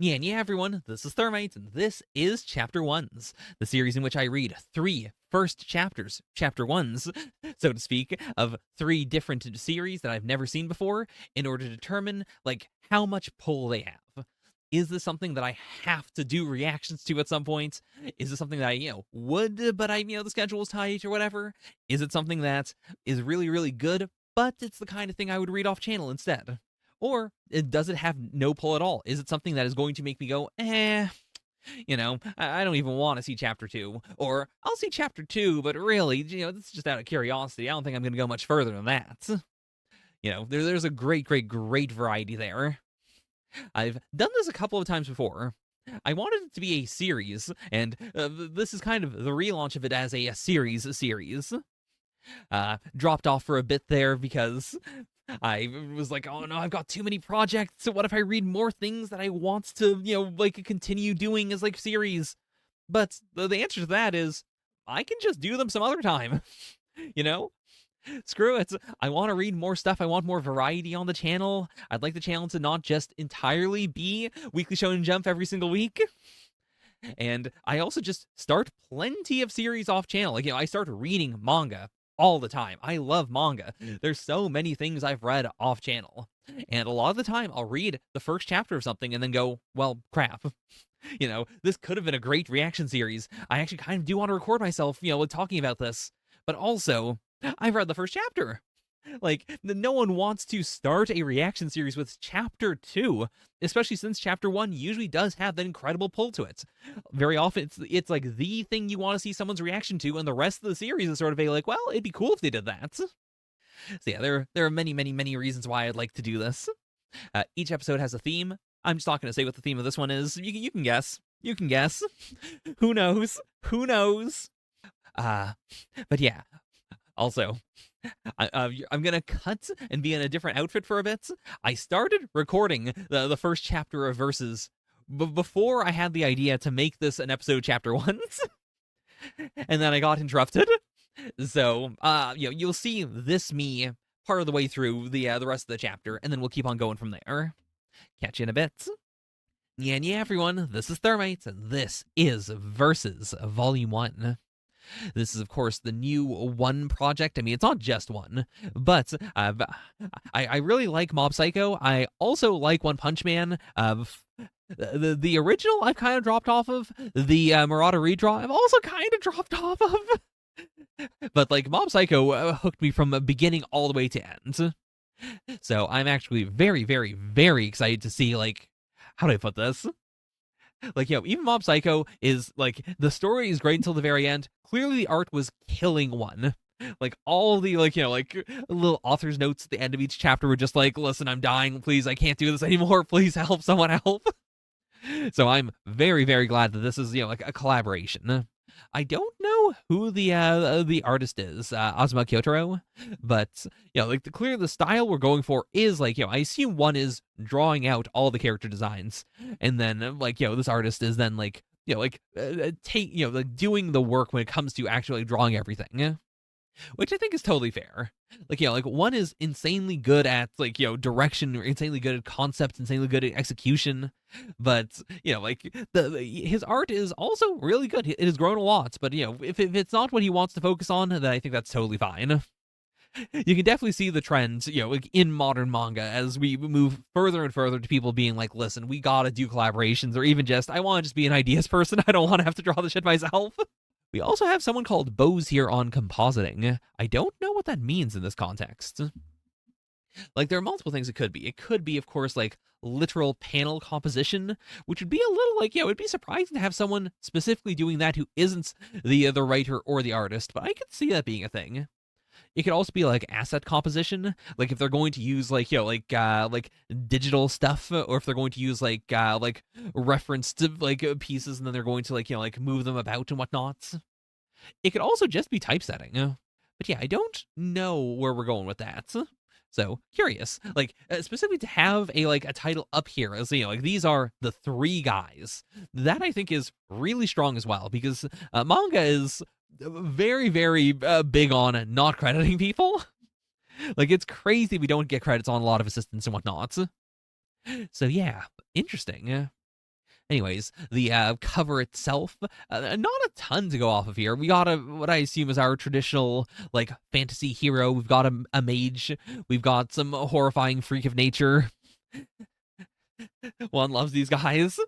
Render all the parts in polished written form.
Yeah, everyone, this is Thermite, and this is Chapter Ones, the series in which I read three first chapters, Chapter Ones, so to speak, of three different series that I've never seen before in order to determine, how much pull they have. Is this something that I have to do reactions to at some point? Is this something that I would, but the schedule is tight or whatever? Is it something that is really, really good, but it's the kind of thing I would read off channel instead? Or does it have no pull at all? Is it something that is going to make me go, I don't even want to see chapter two? Or I'll see chapter two, but really, this is just out of curiosity. I don't think I'm going to go much further than that. There's a great, great, great variety there. I've done this a couple of times before. I wanted it to be a series, and this is kind of the relaunch of it as a series. Dropped off for a bit there because I was like, oh no, I've got too many projects. So what if I read more things that I want to, continue doing as series? But the answer to that is I can just do them some other time. you know? Screw it. I want to read more stuff. I want more variety on the channel. I'd like the channel to not just entirely be Weekly Shonen Jump every single week. And I also just start plenty of series off channel. I start reading manga all the time. I love manga. There's so many things I've read off channel. And a lot of the time, I'll read the first chapter of something and then go, well, crap. This could have been a great reaction series. I actually kind of do want to record myself, talking about this. But also, I've read the first chapter. No one wants to start a reaction series with chapter 2, especially since chapter 1 usually does have that incredible pull to it. Very often it's like the thing you want to see someone's reaction to, and the rest of the series is sort of well, it'd be cool if they did that. So yeah, there are many, many, many reasons why I'd like to do this. Each episode has a theme. I'm just not going to say what the theme of this one is. You can guess. You can guess. Who knows? Who knows? But yeah. Also, I'm gonna cut and be in a different outfit for a bit. I started recording the first chapter of Verses before I had the idea to make this an episode chapter ones, and then I got interrupted. So, you'll see this me part of the way through the rest of the chapter, and then we'll keep on going from there. Catch you in a bit. Yeah, everyone, this is Thermite, and this is Verses, Volume 1. This is, of course, the new one project. I mean, it's not just one, but I really like Mob Psycho. I also like One Punch Man. The original I've kind of dropped off of. The Murata redraw I've also kind of dropped off of. But Mob Psycho hooked me from beginning all the way to end. So I'm actually very, very, very excited to see how do I put this? Even Mob Psycho is the story is great until the very end. Clearly the art was killing one. All the little author's notes at the end of each chapter were just listen, I'm dying, please, I can't do this anymore, please help, someone help. So I'm very, very glad that this is a collaboration. I don't know who the artist is, Azuma Kyotaro, but clearly the style we're going for is I assume one is drawing out all the character designs, and then this artist is then doing the work when it comes to actually drawing everything, which I think is totally fair. One is insanely good at direction, insanely good at concept, insanely good at execution, but his art is also really good. It has grown a lot, but if it's not what he wants to focus on, then I think that's totally fine. You can definitely see the trends, in modern manga as we move further and further to people being listen, we gotta do collaborations, or even just, I want to just be an ideas person. I don't want to have to draw the shit myself. We also have someone called Bose here on compositing. I don't know what that means in this context. There are multiple things it could be. It could be, of course, literal panel composition, which would be a little it'd be surprising to have someone specifically doing that who isn't the writer or the artist, but I could see that being a thing. It could also be asset composition, if they're going to use digital stuff, or if they're going to use referenced pieces, and then they're going to move them about and whatnot. It could also just be typesetting. But yeah, I don't know where we're going with that. So curious, specifically to have a title up here as these are the three guys. That I think is really strong as well, because manga is very, very big on not crediting people. It's crazy we don't get credits on a lot of assistants and whatnot. So yeah, interesting. Anyways, the cover itself, not a ton to go off of here. We got what I assume is our traditional like fantasy hero. We've got a mage. We've got some horrifying freak of nature. One loves these guys.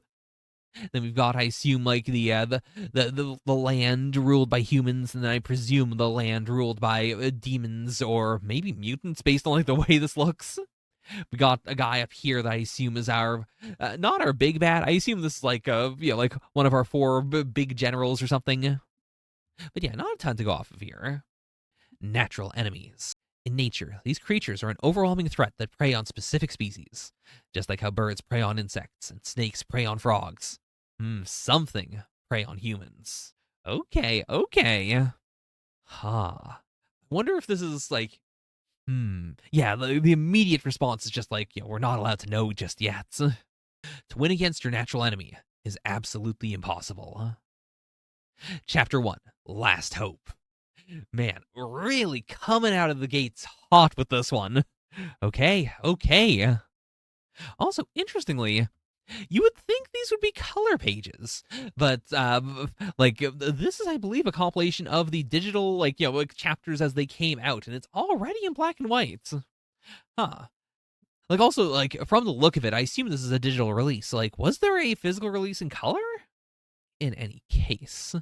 Then we've got, I assume, like the land ruled by humans, and then I presume the land ruled by demons or maybe mutants, based on like the way this looks. We got a guy up here that I assume is our, not our big bad. I assume this is like, like one of our four big generals or something. But yeah, not a ton to go off of here. Natural enemies. In nature, these creatures are an overwhelming threat that prey on specific species, just like how birds prey on insects and snakes prey on frogs. Something prey on humans. Okay. Huh. I wonder if this is like, yeah, the immediate response is just like, we're not allowed to know just yet. To win against your natural enemy is absolutely impossible. Chapter 1, Last Hope. Man, really coming out of the gates hot with this one. Okay. Also, interestingly, you would think these would be color pages, but this is, I believe, a compilation of the digital, like chapters as they came out, and it's already in black and white. Huh. Like, also, like, from the look of it, I assume this is a digital release. Like, was there a physical release in color? In any case.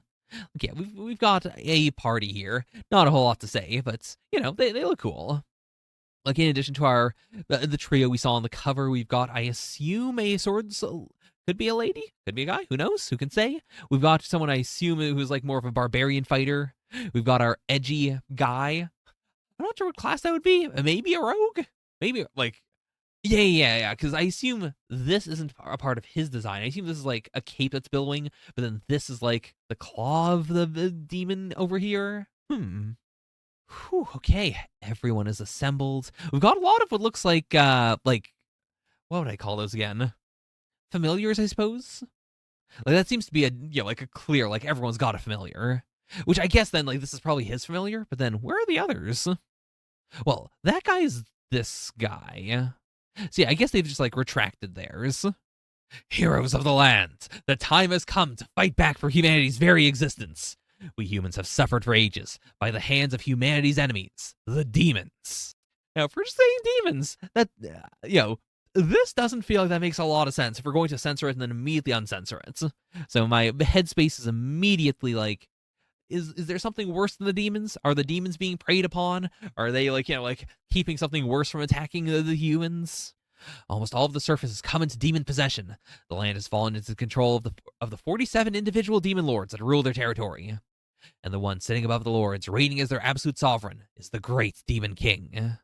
Yeah, we've got a party here. Not a whole lot to say, but, they look cool. Like, in addition to our the trio we saw on the cover, we've got, I assume, a swords. Could be a lady, could be a guy. Who knows? Who can say? We've got someone I assume who's like more of a barbarian fighter. We've got our edgy guy. I'm not sure what class that would be. Maybe a rogue. Maybe like, yeah. Because I assume this isn't a part of his design. I assume this is like a cape that's billowing, but then this is like the claw of the demon over here. Whew, okay, everyone is assembled. We've got a lot of what looks like what would I call those again? Familiars, I suppose? Like, that seems to be like a clear, like, everyone's got a familiar. Which I guess then, like, this is probably his familiar, but then where are the others? Well, that guy's this guy. So yeah, I guess they've just, like, retracted theirs. Heroes of the land, the time has come to fight back for humanity's very existence. We humans have suffered for ages by the hands of humanity's enemies, the demons. Now, if we're just saying demons, that, this doesn't feel like that makes a lot of sense if we're going to censor it and then immediately uncensor it. So my headspace is immediately like, is there something worse than the demons? Are the demons being preyed upon? Are they like keeping something worse from attacking the humans? Almost all of the surface has come into demon possession. The land has fallen into the control of the 47 individual demon lords that rule their territory. And the one sitting above the lords, reigning as their absolute sovereign, is the great demon king.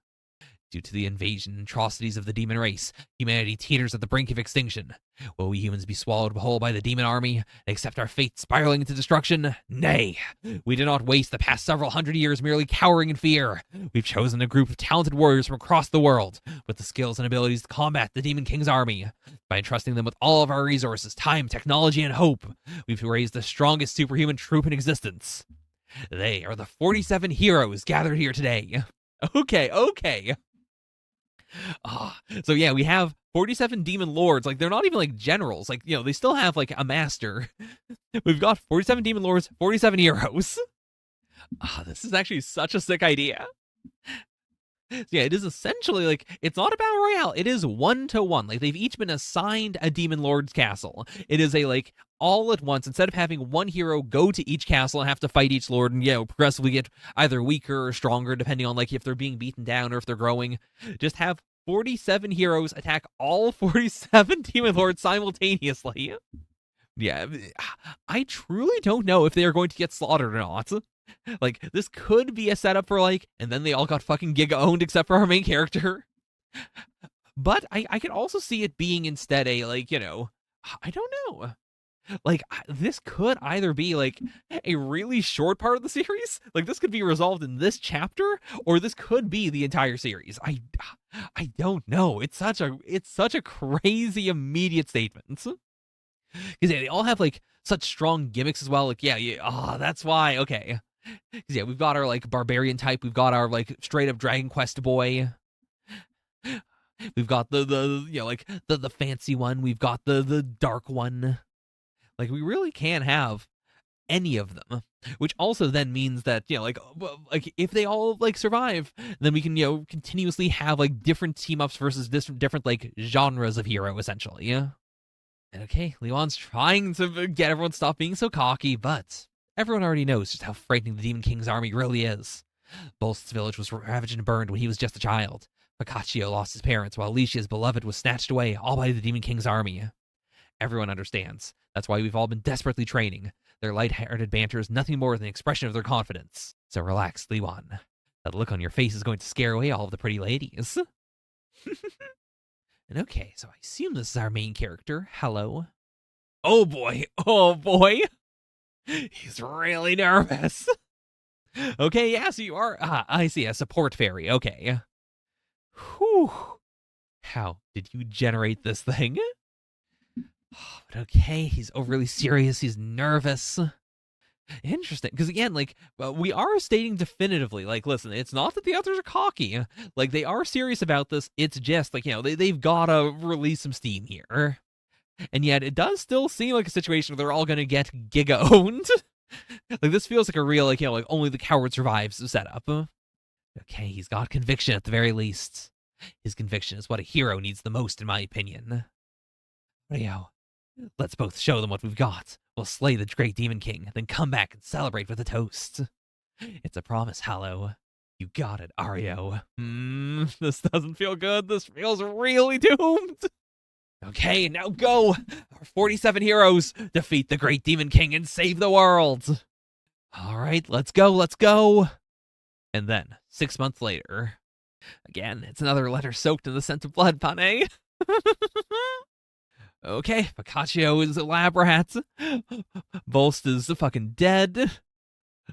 Due to the invasion and atrocities of the demon race, humanity teeters at the brink of extinction. Will we humans be swallowed whole by the demon army and accept our fate spiraling into destruction? Nay, we do not waste the past several hundred years merely cowering in fear. We've chosen a group of talented warriors from across the world with the skills and abilities to combat the Demon King's army. By entrusting them with all of our resources, time, technology, and hope, we've raised the strongest superhuman troop in existence. They are the 47 heroes gathered here today. Okay. So yeah, we have 47 demon lords. Like, they're not even like generals. Like, they still have like a master. We've got 47 demon lords, 47 heroes. This is actually such a sick idea. So yeah, it is essentially like, it's not a battle royale. It is 1-to-1. Like, they've each been assigned a demon lord's castle. It is a like all at once. Instead of having one hero go to each castle and have to fight each lord and progressively get either weaker or stronger depending on like if they're being beaten down or if they're growing, just have 47 heroes attack all 47 demon lords simultaneously. Yeah, I truly don't know if they are going to get slaughtered or not. Like, this could be a setup for like, and then they all got fucking giga owned except for our main character. But I could also see it being instead a like, I don't know. Like, this could either be like a really short part of the series, like this could be resolved in this chapter, or this could be the entire series. I don't know. It's such a crazy immediate statement. Because they all have like such strong gimmicks as well. Like, that's why. Okay. Because we've got our like barbarian type, we've got our like straight up Dragon Quest boy. We've got like the fancy one. We've got the dark one. Like, we really can have any of them, which also then means that, like if they all like survive, then we can, continuously have like different team ups versus different like genres of hero, essentially. Yeah. And okay, Leon's trying to get everyone to stop being so cocky, but everyone already knows just how frightening the Demon King's army really is. Bolst's village was ravaged and burned when he was just a child. Boccaccio lost his parents, while Alicia's beloved was snatched away, all by the Demon King's army. Everyone understands. That's why we've all been desperately training. Their light-hearted banter is nothing more than an expression of their confidence. So relax, Leon. That look on your face is going to scare away all of the pretty ladies. And okay, so I assume this is our main character. Hello. Oh boy. Oh boy. He's really nervous. Okay, yeah, so you are. I see, a support fairy. Okay. Whew. How did you generate this thing? But okay, he's overly serious. He's nervous. Interesting, because again, like, we are stating definitively, like, listen, it's not that the others are cocky. Like, they are serious about this. It's just, like, they've got to release some steam here. And yet, it does still seem like a situation where they're all going to get giga-owned. Like, this feels like a real, like, like, only the coward survives setup. Okay, he's got conviction at the very least. His conviction is what a hero needs the most, in my opinion. Let's both show them what we've got. We'll slay the great Demon King, then come back and celebrate with a toast. It's a promise, Hallow. You got it, Ario. This doesn't feel good. This feels really doomed. Okay, now go! Our 47 heroes defeat the great Demon King and save the world! Alright, let's go, let's go! And then, 6 months later... Again, it's another letter soaked in the scent of blood, Pane. Okay, Boccaccio is a lab rat. Bolst is fucking dead.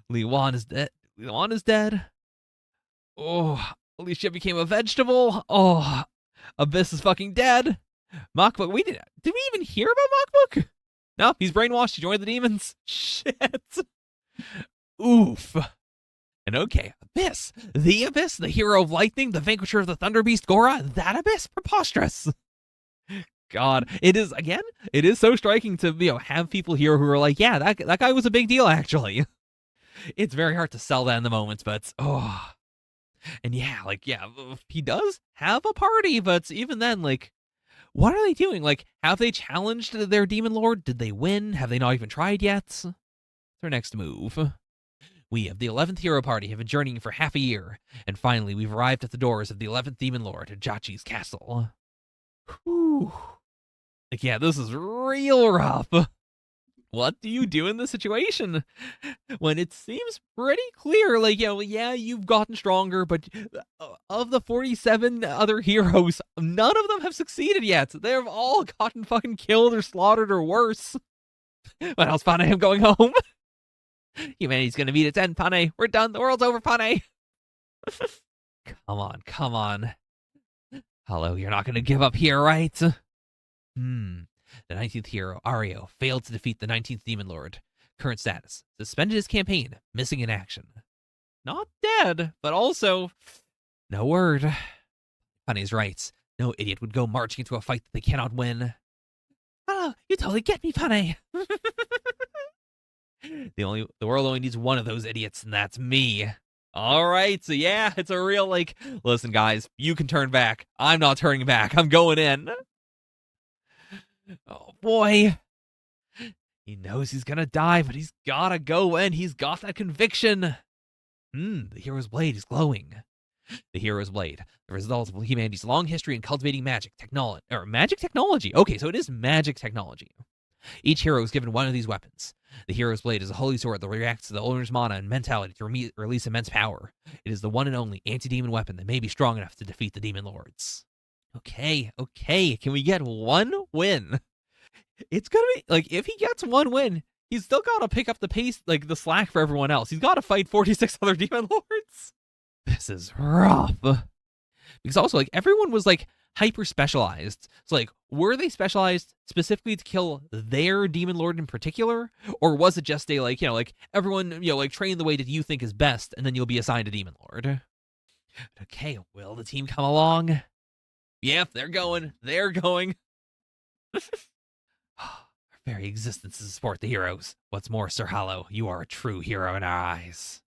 Leon is dead. Leon is dead. Oh, Alicia became a vegetable. Oh, Abyss is fucking dead. Mockbook, did we even hear about Mockbook? No, he's brainwashed. He joined the demons. Shit. Oof. And okay, Abyss, the hero of lightning, the vanquisher of the Thunder Beast Gora, that Abyss, preposterous. God, it is so striking to, have people here who are like, yeah, that guy was a big deal, actually. It's very hard to sell that in the moment, but, oh. And yeah, like, yeah, he does have a party, but even then, like, what are they doing? Like, have they challenged their demon lord? Did they win? Have they not even tried yet? Their next move. We of the 11th Hero Party have been journeying for half a year, and finally we've arrived at the doors of the 11th Demon Lord, Jachi's castle. Whew. Like, yeah, this is real rough. What do you do in this situation? When it seems pretty clear, like, yeah, you've gotten stronger, but of the 47 other heroes, none of them have succeeded yet. They've all gotten fucking killed or slaughtered or worse. What else, Pane? I'm going home. Humanity's gonna meet its end, Pane. We're done. The world's over, Pane. Come on. Hello, you're not gonna give up here, right? The 19th hero, Ario, failed to defeat the 19th Demon Lord. Current status: suspended his campaign, missing in action. Not dead, but also no word. Pane's right. No idiot would go marching into a fight that they cannot win. Oh, you totally get me, Pane. The world only needs one of those idiots, and that's me. All right, so yeah, it's a real, like, listen, guys, you can turn back. I'm not turning back. I'm going in. Oh, boy. He knows he's gonna die, but he's gotta go in. He's got that conviction. The hero's blade is glowing. The hero's blade, the result of humanity's long history in cultivating magic technology. Okay, so it is magic technology. Each hero is given one of these weapons. The hero's blade is a holy sword that reacts to the owner's mana and mentality to release immense power. It is the one and only anti-demon weapon that may be strong enough to defeat the demon lords. Okay. Can we get one win? It's gonna be, like, if he gets one win, he's still gotta pick up the pace, like, the slack for everyone else. He's gotta fight 46 other demon lords. This is rough. Because also, like, everyone was, like, hyper specialized. So, like, were they specialized specifically to kill their demon lord in particular, or was it just a, like, like, everyone, like, train the way that you think is best, and then you'll be assigned a demon lord? Okay, will the team come along? Yep, they're going. They're going. Our very existence is to support the heroes. What's more, Sir Hollow, you are a true hero in our eyes.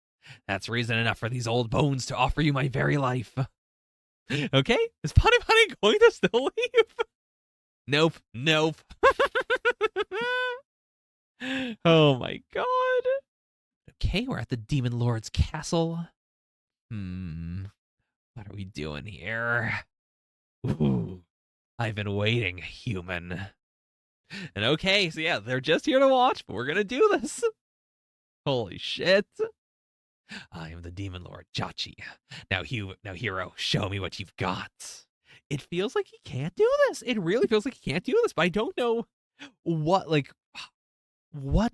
That's reason enough for these old bones to offer you my very life. Okay? Is Potty Potty going to still leave? Nope. Nope. Oh my god. Okay, we're at the Demon Lord's castle. What are we doing here? Ooh, I've been waiting, human. And okay, so yeah, they're just here to watch, but we're gonna do this. Holy shit. I am the Demon Lord, Jachi. Now, hero, show me what you've got. It feels like he can't do this. It really feels like he can't do this, but I don't know what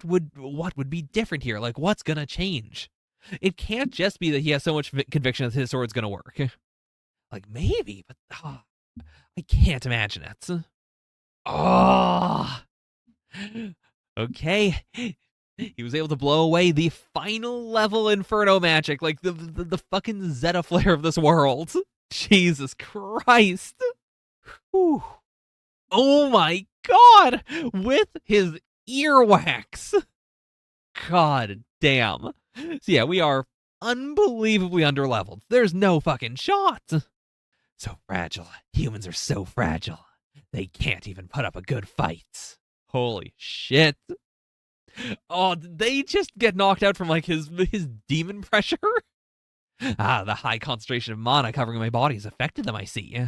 would be different here? Like, what's gonna change? It can't just be that he has so much conviction that his sword's gonna work. Like, maybe, but I can't imagine it. Oh, okay. He was able to blow away the final level Inferno magic, like the fucking Zeta flare of this world. Jesus Christ. Whew. Oh my god! With his earwax. God damn. So yeah, we are unbelievably underleveled. There's no fucking shot. So fragile. Humans are so fragile. They can't even put up a good fight. Holy shit. Oh, did they just get knocked out from like his demon pressure? The high concentration of mana covering my body has affected them, I see.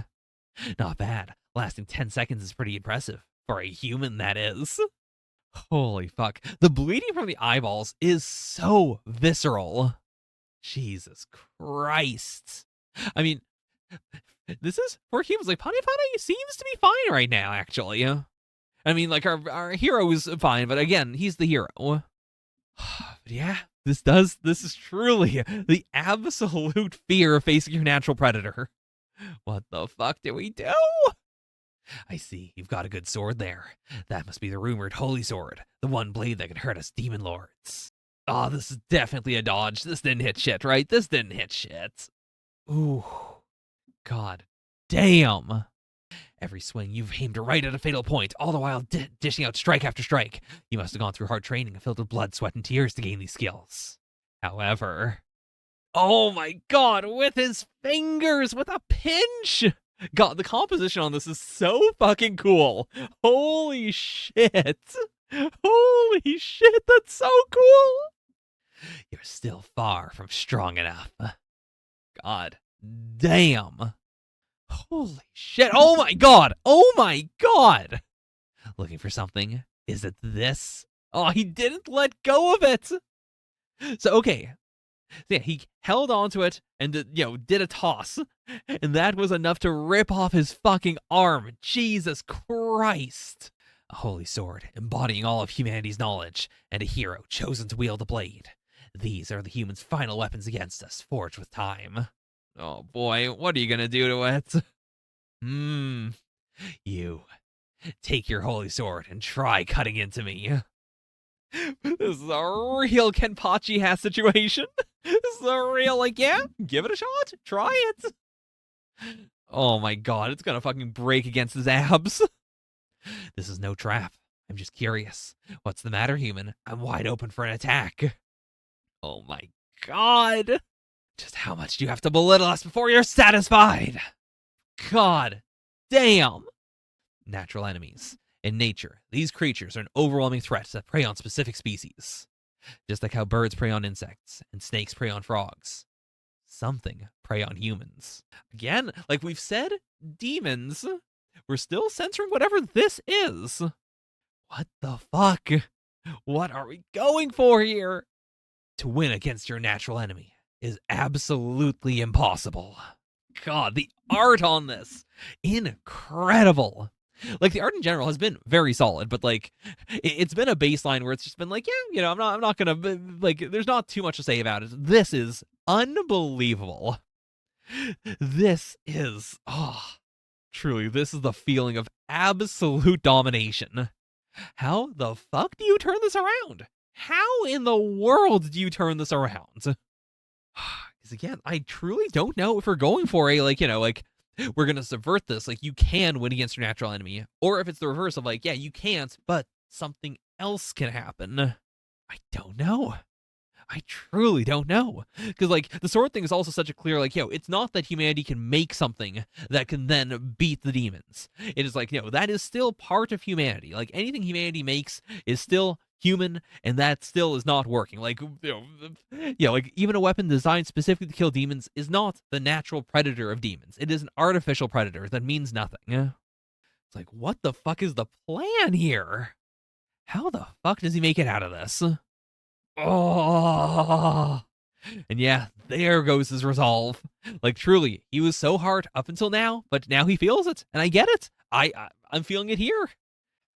Not bad. Lasting 10 seconds is pretty impressive. For a human, that is. Holy fuck. The bleeding from the eyeballs is so visceral. Jesus Christ. I mean, this is, for humans, like, Pani seems to be fine right now, actually. I mean, like, our hero is fine, but again, he's the hero. But yeah, this is truly the absolute fear of facing your natural predator. What the fuck do we do? I see, you've got a good sword there. That must be the rumored holy sword, the one blade that can hurt us demon lords. Oh, this is definitely a dodge. This didn't hit shit, right? This didn't hit shit. Ooh, god damn. Every swing you've aimed right at a fatal point, all the while dishing out strike after strike. You must have gone through hard training and filled with blood, sweat, and tears to gain these skills. However, oh my god, with his fingers, with a pinch! God, the composition on this is so fucking cool. Holy shit. Holy shit, that's so cool. You're still far from strong enough. God damn. Holy shit. Oh my god. Oh my god. Looking for something? Is it this? Oh, he didn't let go of it. So, okay. Yeah, he held onto it and, did a toss. And that was enough to rip off his fucking arm. Jesus Christ. A holy sword, embodying all of humanity's knowledge, and a hero chosen to wield the blade. These are the humans' final weapons against us, forged with time. Oh boy, what are you gonna do to it? You. Take your holy sword and try cutting into me. This is a real Kenpachi has situation. This is a real, like, yeah, give it a shot. Try it. Oh my god, it's gonna fucking break against his abs. This is no trap. I'm just curious. What's the matter, human? I'm wide open for an attack. Oh my god. Just how much do you have to belittle us before you're satisfied? God damn. Natural enemies. In nature, these creatures are an overwhelming threat that prey on specific species. Just like how birds prey on insects and snakes prey on frogs. Something prey on humans. Again, like we've said, demons. We're still censoring whatever this is. What the fuck? What are we going for here? To win against your natural enemy is absolutely impossible. God, the art on this, incredible. Like, the art in general has been very solid, but like it's been a baseline where it's just been like, yeah, I'm not gonna, like, there's not too much to say about it. This is unbelievable. This is, truly, this is the feeling of absolute domination. How the fuck do you turn this around? How in the world do you turn this around? Because again, I truly don't know if we're going for a, like, we're gonna subvert this. Like, you can win against your natural enemy. Or if it's the reverse of like, yeah, you can't, but something else can happen. I don't know. I truly don't know. Because, like, the sword thing is also such a clear, like, it's not that humanity can make something that can then beat the demons. It is like, that is still part of humanity. Like, anything humanity makes is still human, and that still is not working. Like, like, even a weapon designed specifically to kill demons is not the natural predator of demons. It is an artificial predator that means nothing. It's like, what the fuck is the plan here? How the fuck does he make it out of this? Oh, and yeah, there goes his resolve. Like, truly, he was so hard up until now, but now he feels it, and I get it. I'm feeling it here.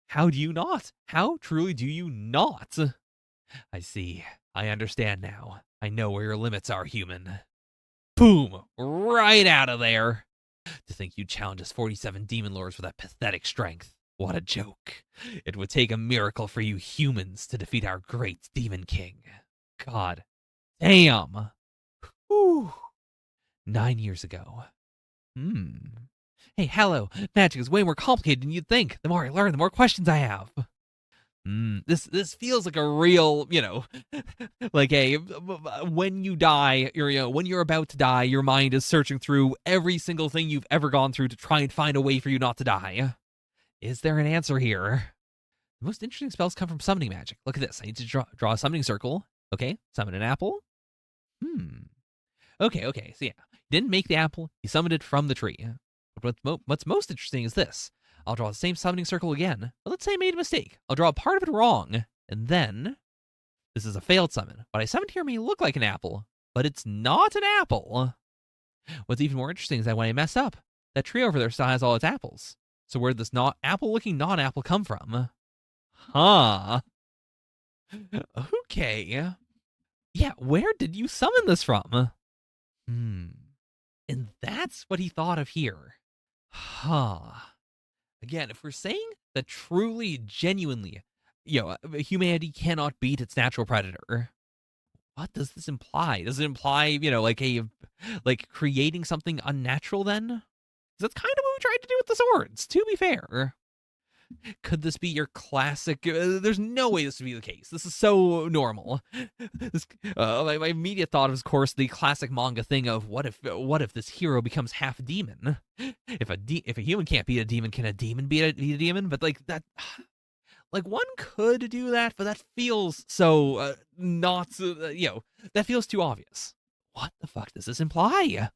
How do you not? How truly do you not? I see. I understand now. I know where your limits are, human. Boom! Right out of there. To think you'd challenge us 47 demon lords with that pathetic strength. What a joke. It would take a miracle for you humans to defeat our great demon king. God damn. Whew. 9 years ago. Hey, hello. Magic is way more complicated than you'd think. The more I learn, the more questions I have. This feels like a real, like when you die, when you're about to die, your mind is searching through every single thing you've ever gone through to try and find a way for you not to die. Is there an answer here? The most interesting spells come from summoning magic. Look at this. I need to draw a summoning circle. Okay, summon an apple. Okay. So yeah, didn't make the apple. He summoned it from the tree. But what's most interesting is this. I'll draw the same summoning circle again. But let's say I made a mistake. I'll draw a part of it wrong. And then, this is a failed summon. What I summoned here may look like an apple, but it's not an apple. What's even more interesting is that when I mess up, that tree over there still has all its apples. So where does this not apple-looking non-apple come from? Huh. Okay. Yeah, where did you summon this from? And that's what he thought of here. Huh. Again, if we're saying that truly, genuinely, humanity cannot beat its natural predator, what does this imply? Does it imply, like creating something unnatural then? That's kind of what we tried to do with the swords, to be fair. Could this be your classic? There's no way this would be the case. This is so normal. My immediate thought is, of course, the classic manga thing of what if this hero becomes half demon? If a human can't beat a demon, can a demon beat a demon? But like that, like one could do that, but that feels so not. That feels too obvious. What the fuck does this imply?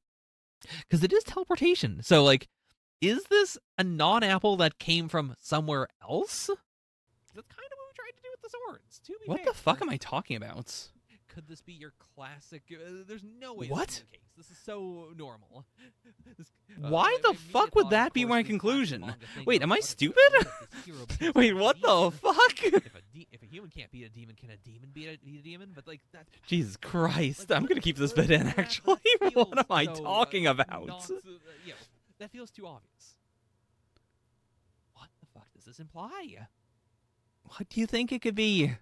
Because it is teleportation. So like, is this a non-apple that came from somewhere else? That's kind of what we tried to do with the swords, to be fair. What the fuck am I talking about? Could this be your classic? There's no way. What? This is the case. This is so normal. Why the fuck would that be my conclusion? Wait, am I stupid? Wait, what the fuck? If a human can't beat a demon, can a demon beat a demon? But like that. Jesus Christ! I'm gonna keep this bit in. Actually, what am I talking about? That feels too obvious. What the fuck does this imply? What do you think it could be?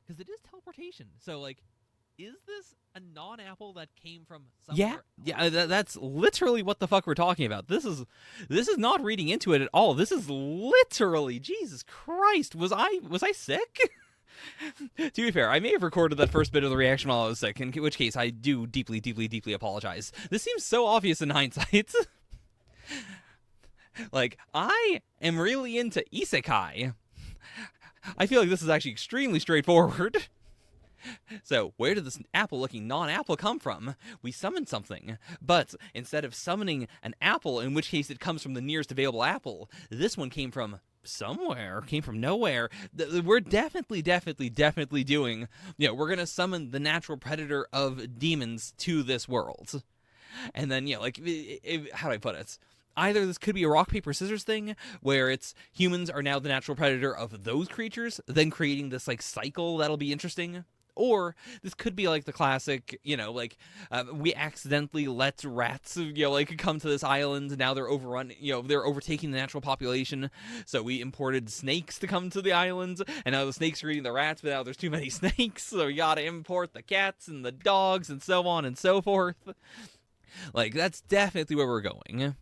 Because it is teleportation. So, like, is this a non-apple that came from somewhere else? Yeah, that's literally what the fuck we're talking about. This is not reading into it at all. This is literally, Jesus Christ, was I sick? To be fair, I may have recorded that first bit of the reaction while I was sick, in which case I do deeply, deeply, deeply apologize. This seems so obvious in hindsight. Like, I am really into isekai. I feel like this is actually extremely straightforward. So, where did this apple-looking non-apple come from? We summoned something, but instead of summoning an apple, in which case it comes from the nearest available apple, this one came from somewhere, came from nowhere. We're definitely doing, we're gonna summon the natural predator of demons to this world. And then, how do I put it? Either this could be a rock, paper, scissors thing, where it's humans are now the natural predator of those creatures, then creating this, like, cycle that'll be interesting. Or this could be like the classic, we accidentally let rats, come to this island, and now they're overrun, they're overtaking the natural population, so we imported snakes to come to the island, and now the snakes are eating the rats, but now there's too many snakes, so we gotta import the cats and the dogs, and so on and so forth. Like, that's definitely where we're going.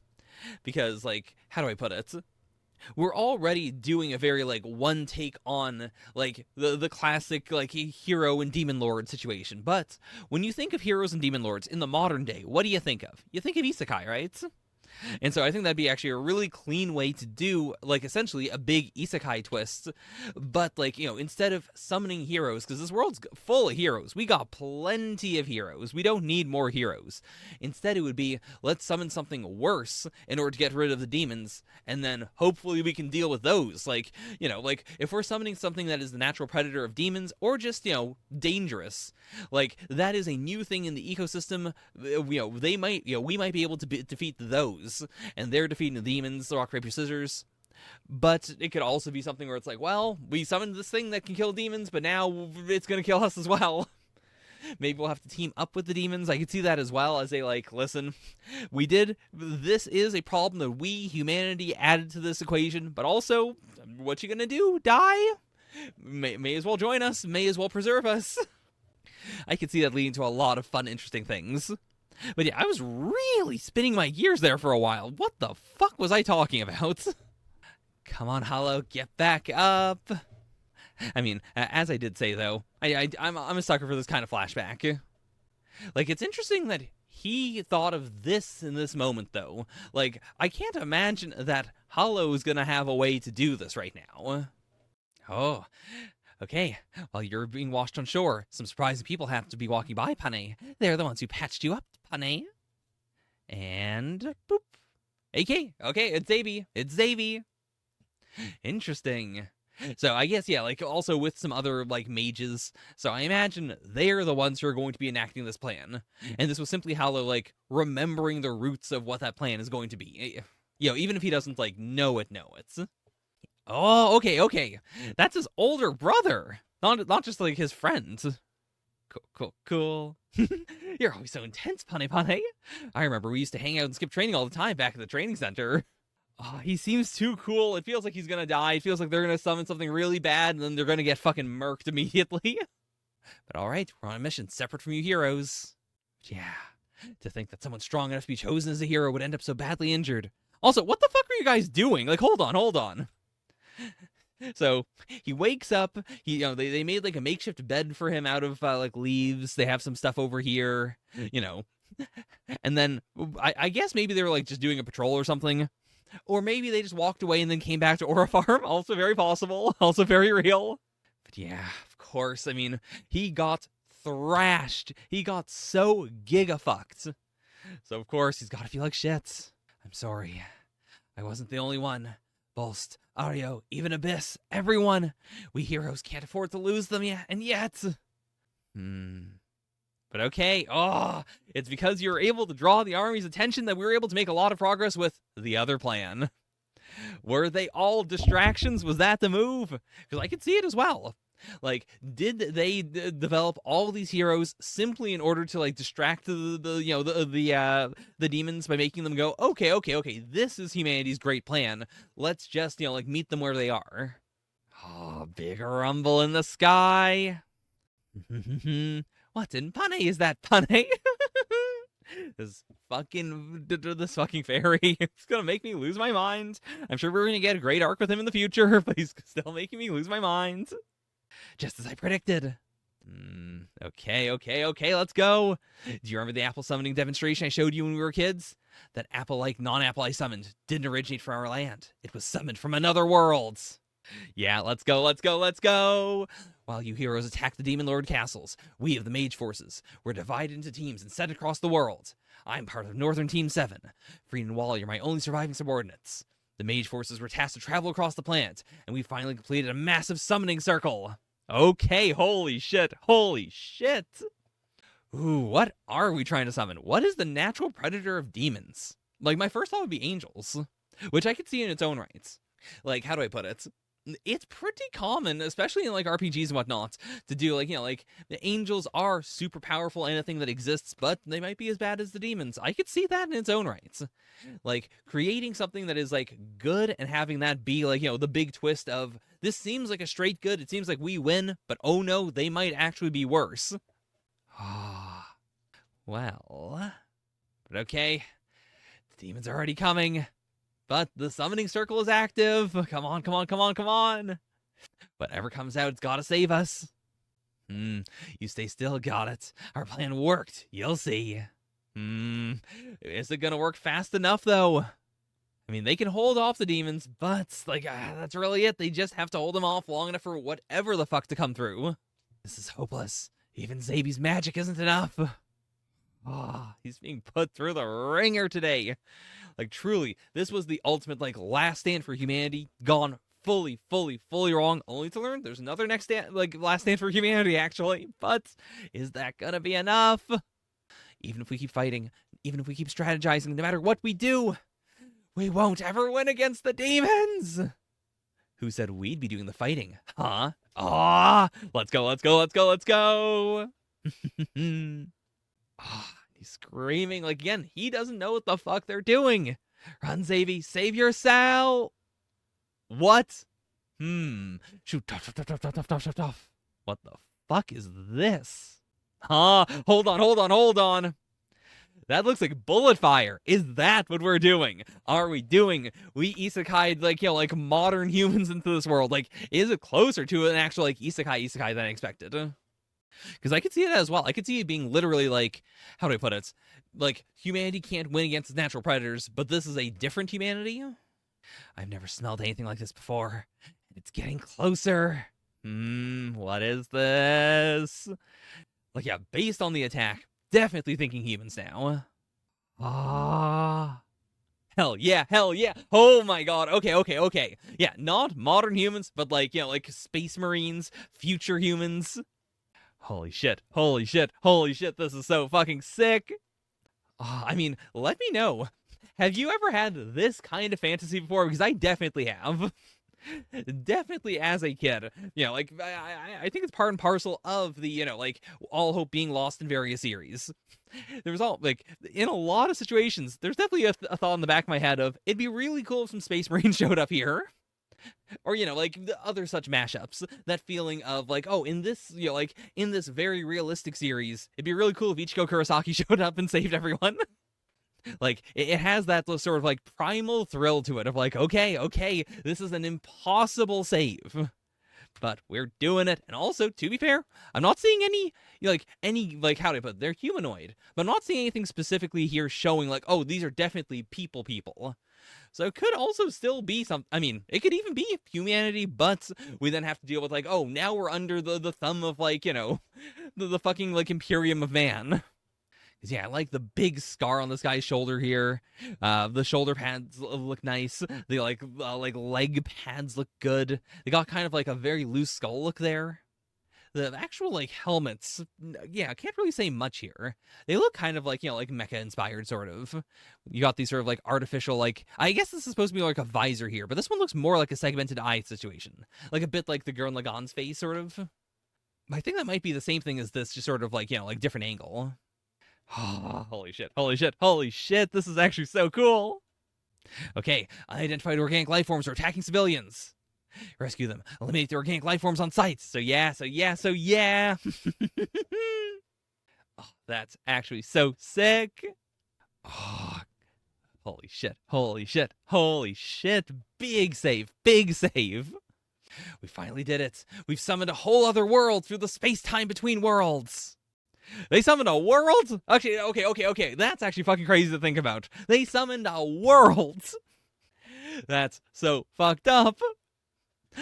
Because, like, how do I put it? We're already doing a very, like, one take on, like, the classic, like, hero and demon lord situation. But when you think of heroes and demon lords in the modern day, what do you think of? You think of isekai, right? And so I think that'd be actually a really clean way to do, like, essentially a big isekai twist. But, like, instead of summoning heroes, because this world's full of heroes, we got plenty of heroes. We don't need more heroes. Instead, it would be, let's summon something worse in order to get rid of the demons, and then hopefully we can deal with those. Like, like, if we're summoning something that is the natural predator of demons, or just, dangerous, like, that is a new thing in the ecosystem. They might, we might be able to defeat those. And they're defeating the demons, the rock, paper, scissors. But it could also be something where it's like, well, we summoned this thing that can kill demons, but now it's going to kill us as well. Maybe we'll have to team up with the demons. I could see that as well, as they like, listen, this is a problem that we, humanity, added to this equation, but also, what you gonna do? Die? May as well join us, may as well preserve us. I could see that leading to a lot of fun, interesting things. But yeah, I was really spinning my gears there for a while. What the fuck was I talking about? Come on, Hollow, get back up. I mean, as I did say, though, I'm a sucker for this kind of flashback. Like, it's interesting that he thought of this in this moment, though. Like, I can't imagine that Hollow is gonna have a way to do this right now. Oh, okay, while you're being washed on shore, some surprising people have to be walking by, Pane. They're the ones who patched you up, Pane. And boop. AK, okay, it's Xavi. It's Xavi. Interesting. So I guess, yeah, like, also with some other, like, mages. So I imagine they're the ones who are going to be enacting this plan. And this was simply Hollow, like, remembering the roots of what that plan is going to be. Even if he doesn't, like, know it. Oh, okay. That's his older brother. Not just, like, his friend. Cool. You're always so intense, Pane. I remember we used to hang out and skip training all the time back at the training center. Oh, he seems too cool. It feels like he's gonna die. It feels like they're gonna summon something really bad, and then they're gonna get fucking murked immediately. But alright, we're on a mission separate from you heroes. Yeah, to think that someone strong enough to be chosen as a hero would end up so badly injured. Also, what the fuck are you guys doing? Like, hold on. So he wakes up. They made like a makeshift bed for him out of like leaves. They have some stuff over here, and then I guess maybe they were like just doing a patrol or something, or maybe they just walked away and then came back to Aura Farm. Also very possible. Also very real. But yeah, of course. I mean, he got thrashed. He got so giga-fucked. So of course he's got to feel like shit. I'm sorry. I wasn't the only one. Bolst, Ario, even Abyss, everyone. We heroes can't afford to lose them yet. But okay. Oh, it's because you were able to draw the army's attention that we were able to make a lot of progress with the other plan. Were they all distractions? Was that the move? Because I could see it as well. Like, did they develop all these heroes simply in order to like distract the demons by making them go, okay, this is humanity's great plan. Let's just like meet them where they are. Oh, big rumble in the sky. What in Pane is that, Pane? This fucking fairy. It's gonna make me lose my mind. I'm sure we're gonna get a great arc with him in the future, but he's still making me lose my mind. Just as I predicted. Okay, let's go. Do you remember the apple summoning demonstration I showed you when we were kids? That apple-like non-apple I summoned didn't originate from our land. It was summoned from another world. Yeah, let's go. While you heroes attack the Demon Lord castles, we of the Mage Forces were divided into teams and sent across the world. I'm part of Northern Team 7. Frieden and Wally are my only surviving subordinates. The Mage Forces were tasked to travel across the planet, and we finally completed a massive summoning circle. Okay, holy shit. Ooh, what are we trying to summon? What is the natural predator of demons? Like, my first thought would be angels, which I could see in its own rights. Like, how do I put it? It's pretty common, especially in like RPGs and whatnot, to do like the angels are super powerful, anything that exists, but they might be as bad as the demons. I could see that in its own rights. Like, creating something that is like good and having that be like, the big twist of this seems like a straight good, it seems like we win, but oh no, they might actually be worse. Well, But okay, the demons are already coming. But the summoning circle is active. Come on, come on, come on, come on. Whatever comes out, it's gotta save us. You stay still, got it. Our plan worked. You'll see. Is it gonna work fast enough, though? I mean, they can hold off the demons, but, like, that's really it. They just have to hold them off long enough for whatever the fuck to come through. This is hopeless. Even Zabi's magic isn't enough. He's being put through the ringer today. Like, truly, this was the ultimate, like, last stand for humanity. Gone fully wrong. Only to learn there's another next stand, like, last stand for humanity, actually. But is that gonna be enough? Even if we keep fighting, even if we keep strategizing, no matter what we do, we won't ever win against the demons! Who said we'd be doing the fighting? Huh? Let's go, let's go, let's go, let's go! He's screaming. Like, again, he doesn't know what the fuck they're doing. Run, Zabi, save yourself! What? Shoot, tough. What the fuck is this? Hold on. That looks like bullet fire. Is that what we're doing? Are we isekai, like, you know, like, modern humans into this world? Like, is it closer to an actual, like, isekai than I expected? Because I could see it as well. I could see it being literally, like, how do I put it? Like, humanity can't win against its natural predators, but this is a different humanity? I've never smelled anything like this before. It's getting closer. What is this? Like, yeah, based on the attack, definitely thinking humans now. Hell yeah. Oh my god. Okay. Yeah, not modern humans, but, like, you know, like, space marines, future humans. Holy shit. This is so fucking sick. I mean, let me know. Have you ever had this kind of fantasy before? Because I definitely have. Definitely as a kid. You know, like, I think it's part and parcel of the, you know, like, all hope being lost in various series. There was all, like, in a lot of situations, there's definitely a thought in the back of my head of, it'd be really cool if some Space Marines showed up here. Or, you know, like, the other such mashups. That feeling of, like, oh, in this, you know, like, in this very realistic series, it'd be really cool if Ichiko Kurosaki showed up and saved everyone. Like, it has that sort of, like, primal thrill to it of, like, okay, this is an impossible save. But we're doing it. And also, to be fair, I'm not seeing any, how do I put it? They're humanoid. But I'm not seeing anything specifically here showing, like, oh, these are definitely people. So it could also still be I mean, it could even be humanity, but we then have to deal with, like, oh, now we're under the thumb of, like, you know, the fucking, like, Imperium of Man. Because, yeah, I like the big scar on this guy's shoulder here. The shoulder pads look nice. The, like leg pads look good. They got kind of, like, a very loose skull look there. The actual, like, helmets, yeah, I can't really say much here. They look kind of like, you know, like, mecha-inspired, sort of. You got these sort of, like, artificial, like, I guess this is supposed to be, like, a visor here, but this one looks more like a segmented eye situation. Like, a bit like the Gurren Lagann's face, sort of. I think that might be the same thing as this, just sort of, like, you know, like, different angle. Holy shit, this is actually so cool. Okay, unidentified organic life forms are attacking civilians. Rescue them. Eliminate the organic life forms on site. So yeah. Oh, that's actually so sick. Oh, holy shit. Big save. We finally did it. We've summoned a whole other world through the space-time between worlds. They summoned a world? Actually, okay. That's actually fucking crazy to think about. They summoned a world. That's so fucked up.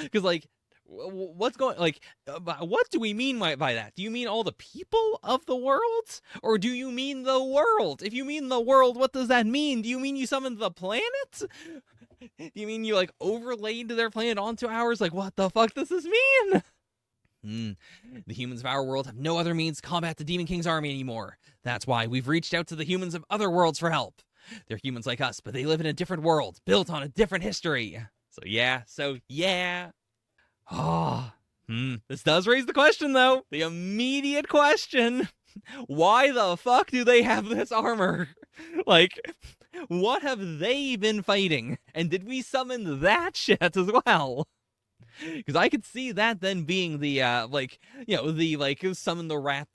Because, like, what's going, like, what do we mean by that? Do you mean all the people of the world? Or do you mean the world? If you mean the world, what does that mean? Do you mean you summoned the planet? Do you mean you, like, overlaid their planet onto ours? Like, what the fuck does this mean? The humans of our world have no other means to combat the Demon King's army anymore. That's why we've reached out to the humans of other worlds for help. They're humans like us, but they live in a different world, built on a different history. So yeah. This does raise the question, though. The immediate question. Why the fuck do they have this armor? Like, what have they been fighting? And did we summon that shit as well? Because I could see that then being the the summon the rats,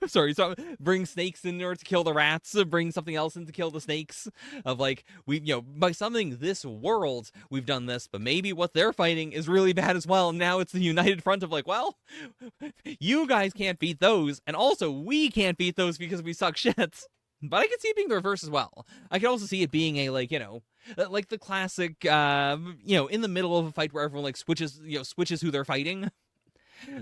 sorry, so bring snakes in order to kill the rats, bring something else in to kill the snakes. Of like we by summoning this world, we've done this, but maybe what they're fighting is really bad as well. And now it's the united front of like, well, you guys can't beat those, and also we can't beat those because we suck shit. But I can see it being the reverse as well. I can also see it being a like the classic, in the middle of a fight where everyone like switches who they're fighting.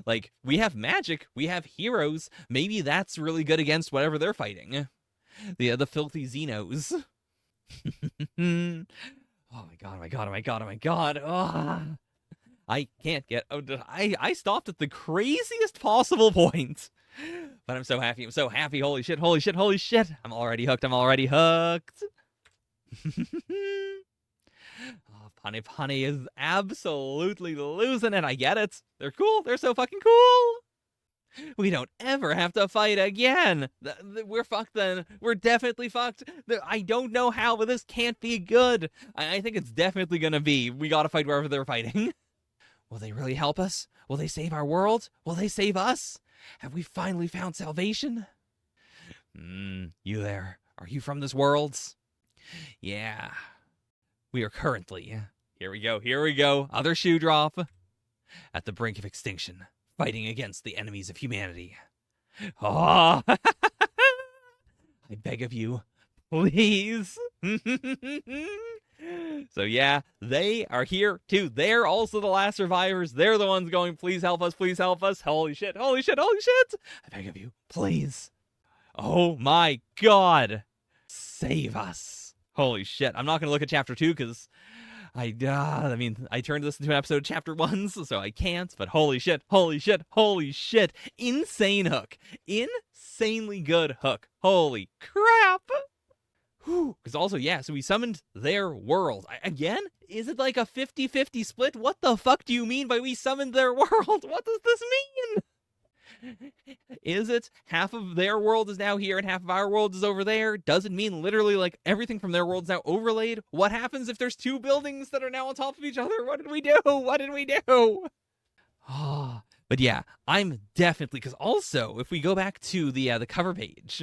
Like we have magic, we have heroes. Maybe that's really good against whatever they're fighting. The filthy Xenos. Oh my god! Oh my god! Oh my god! Oh my god! Oh, I can't get. Oh, I stopped at the craziest possible point. But I'm so happy. I'm so happy. Holy shit. Holy shit. Holy shit. I'm already hooked. I'm already hooked. Oh, Punny is absolutely losing it. I get it. They're cool. They're so fucking cool. We don't ever have to fight again. We're fucked then. We're definitely fucked. I don't know how, but this can't be good. I think it's definitely gonna be. We gotta fight wherever they're fighting. Will they really help us? Will they save our world? Will they save us? Have we finally found salvation? You there? Are you from this world? Yeah. We are currently, here we go, other shoe drop, at the brink of extinction, fighting against the enemies of humanity. Oh, I beg of you, please. So yeah, they are here too. They're also the last survivors. They're the ones going, please help us, please help us. Holy shit, holy shit, holy shit. I beg of you, please. Oh my god. Save us. Holy shit. I'm not going to look at chapter 2 because I turned this into an episode of chapter 1, so I can't, but holy shit, holy shit, holy shit. Insane hook. Insanely good hook. Holy crap. Because also, yeah, so we summoned their world. Again? Is it like a 50-50 split? What the fuck do you mean by we summoned their world? What does this mean? Is it half of their world is now here and half of our world is over there? Does it mean literally like everything from their world is now overlaid? What happens if there's two buildings that are now on top of each other? What did we do? What did we do? Oh, but yeah, I'm definitely, because also, if we go back to the cover page...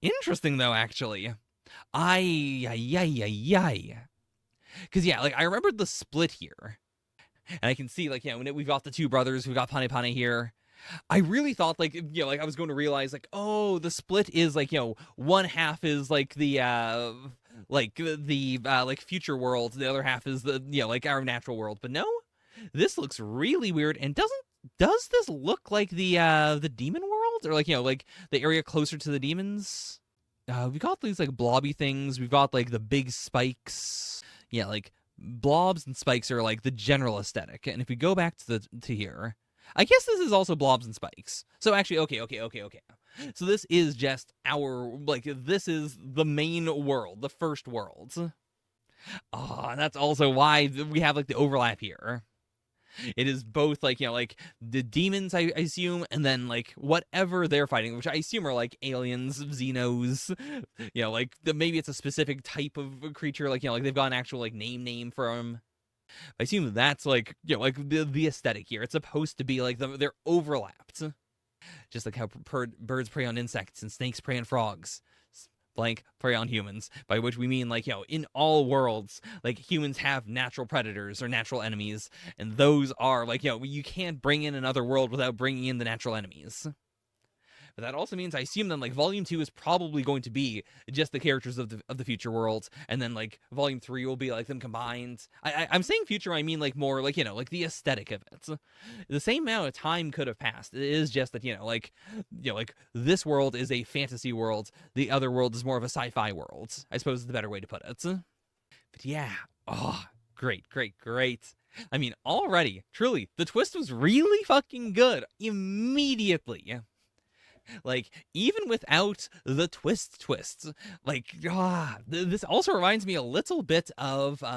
interesting though, actually. Because yeah, like I remembered the split here. And I can see, like, when we've got the two brothers, we've got Pane here. I really thought, like, like I was going to realize, like, oh, the split is, like, one half is, like, the future world. The other half is the, like, our natural world. But no, this looks really weird. And does this look like the demon world? Or, like, like, the area closer to the demons? We got these, like, blobby things. We've got, like, the big spikes. Yeah, like, blobs and spikes are like the general aesthetic. And if we go back to here, I guess this is also blobs and spikes. So actually, okay. So this is just this is the main world, the first world. Oh, and that's also why we have like the overlap here. It is both like, like the demons, I assume, and then like whatever they're fighting, which I assume are like aliens, Xenos, like maybe it's a specific type of creature, like, like they've got an actual like name for them. I assume that's like, like the aesthetic here. It's supposed to be like they're overlapped. Just like how birds prey on insects and snakes prey on frogs. Blank prey on humans, by which we mean like, in all worlds, like humans have natural predators or natural enemies, and those are like, you can't bring in another world without bringing in the natural enemies. But that also means I assume then like Volume 2 is probably going to be just the characters of the future world, and then like Volume 3 will be like them combined. I'm saying future, I mean like more like, like the aesthetic of it. The same amount of time could have passed. It is just that, like this world is a fantasy world. The other world is more of a sci-fi world, I suppose is the better way to put it. But yeah, oh, great. I mean, already, truly, the twist was really fucking good immediately. Like, even without the twists, like, this also reminds me a little bit of, I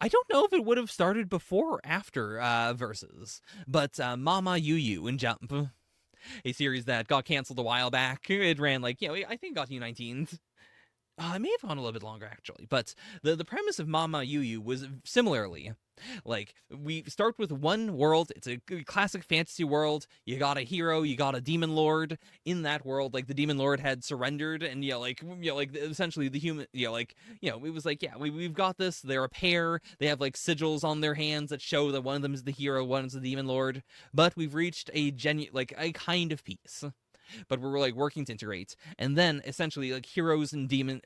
don't know if it would have started before or after, Versus, but, Mama Yu Yu and Jump, a series that got canceled a while back. It ran, like, I think it got U19'd. I may have gone a little bit longer actually, but the premise of Mama Yu Yu was similarly like we start with one world. It's a classic fantasy world. You got a hero, you got a demon lord in that world. Like the demon lord had surrendered, and like essentially the human, it was like we've got this. They're a pair. They have like sigils on their hands that show that one of them is the hero, one is the demon lord. But we've reached a like a kind of peace, but we're like working to integrate, and then essentially like heroes and demon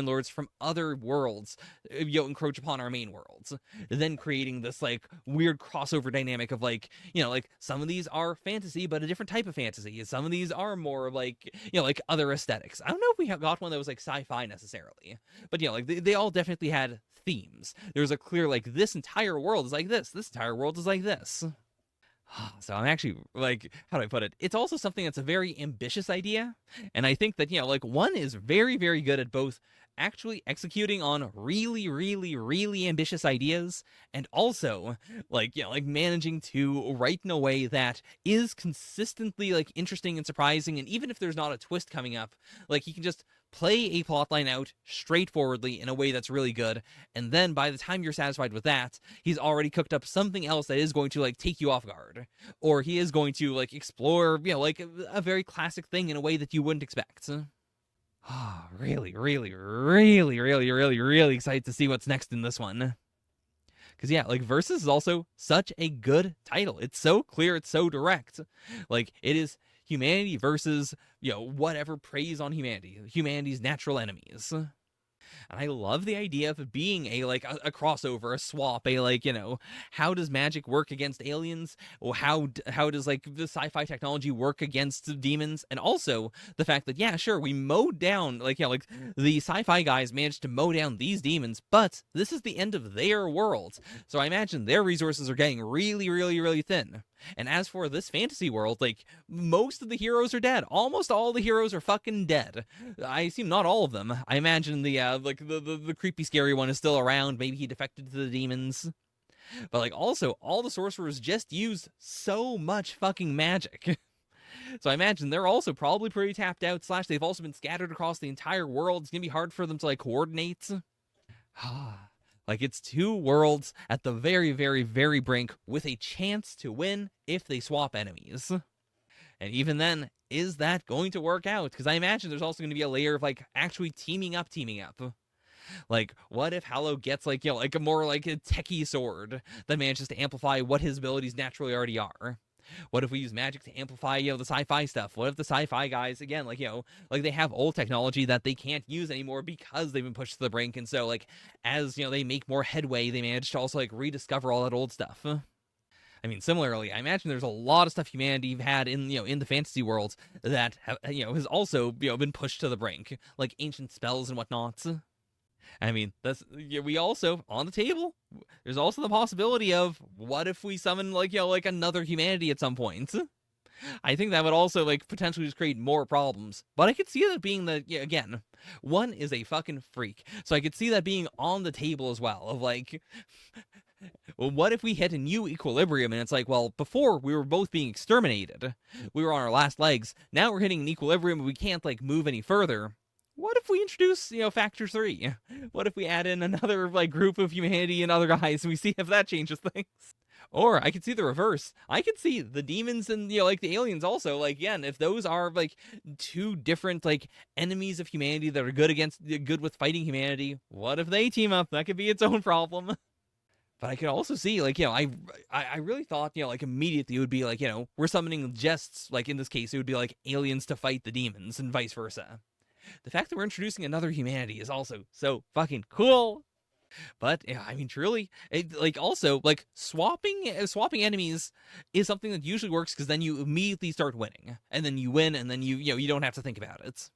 lords from other worlds encroach upon our main worlds, then creating this like weird crossover dynamic of like like some of these are fantasy but a different type of fantasy, some of these are more like like other aesthetics. I don't know if we have got one that was like sci-fi necessarily, but like they all definitely had themes. There's a clear like this entire world is like this entire world is like this. So I'm actually like, how do I put it? It's also something that's a very ambitious idea. And I think that, like one is very, very good at both actually executing on really, really, really ambitious ideas and also like managing to write in a way that is consistently like interesting and surprising. And even if there's not a twist coming up, like you can just play a plotline out straightforwardly in a way that's really good, and then by the time you're satisfied with that, he's already cooked up something else that is going to like take you off guard, or he is going to like explore like a very classic thing in a way that you wouldn't expect. Really, really, really, really, really, really excited to see what's next in this one. Because like Versus is also such a good title. It's so clear, it's so direct. Like it is humanity versus whatever preys on humanity's natural enemies. And I love the idea of it being a like a crossover, a swap, a like how does magic work against aliens, or how does like the sci-fi technology work against demons, and also the fact that sure, we mowed down like like the sci-fi guys managed to mow down these demons, but this is the end of their world, so I imagine their resources are getting really, really, really thin. And as for this fantasy world, like most of the heroes are dead. Almost all the heroes are fucking dead. I assume not all of them. I imagine the like the creepy scary one is still around. Maybe he defected to the demons. But like also all the sorcerers just use so much fucking magic. So I imagine they're also probably pretty tapped out, / they've also been scattered across the entire world. It's gonna be hard for them to like coordinate. Like it's two worlds at the very, very, very brink with a chance to win if they swap enemies. And even then, is that going to work out? Because I imagine there's also going to be a layer of like actually teaming up. Like, what if Hallow gets like like a more like a techie sword that manages to amplify what his abilities naturally already are? What if we use magic to amplify, the sci-fi stuff? What if the sci-fi guys, again, like, like they have old technology that they can't use anymore because they've been pushed to the brink. And so, like, as, they make more headway, they manage to also, like, rediscover all that old stuff. I mean, similarly, I imagine there's a lot of stuff humanity had in, in the fantasy world that, has also, been pushed to the brink, like ancient spells and whatnot. I mean, that's we also on the table. There's also the possibility of what if we summon like like another humanity at some point. I think that would also like potentially just create more problems. But I could see that being the again, one is a fucking freak, so I could see that being on the table as well. Of like, well, what if we hit a new equilibrium and it's like, well, before we were both being exterminated, we were on our last legs. Now we're hitting an equilibrium, and we can't like move any further. What if we introduce, factor 3? What if we add in another like group of humanity and other guys and we see if that changes things? Or I could see the reverse. I could see the demons and like the aliens also, like again, if those are like two different like enemies of humanity that are good with fighting humanity, what if they team up? That could be its own problem. But I could also see, like, I really thought, like, immediately it would be, like, we're summoning jests, like, in this case, it would be, like, aliens to fight the demons and vice versa. The fact that we're introducing another humanity is also so fucking cool. But yeah, I mean, truly, like also like swapping enemies is something that usually works because then you immediately start winning, and then you win, and then you don't have to think about it.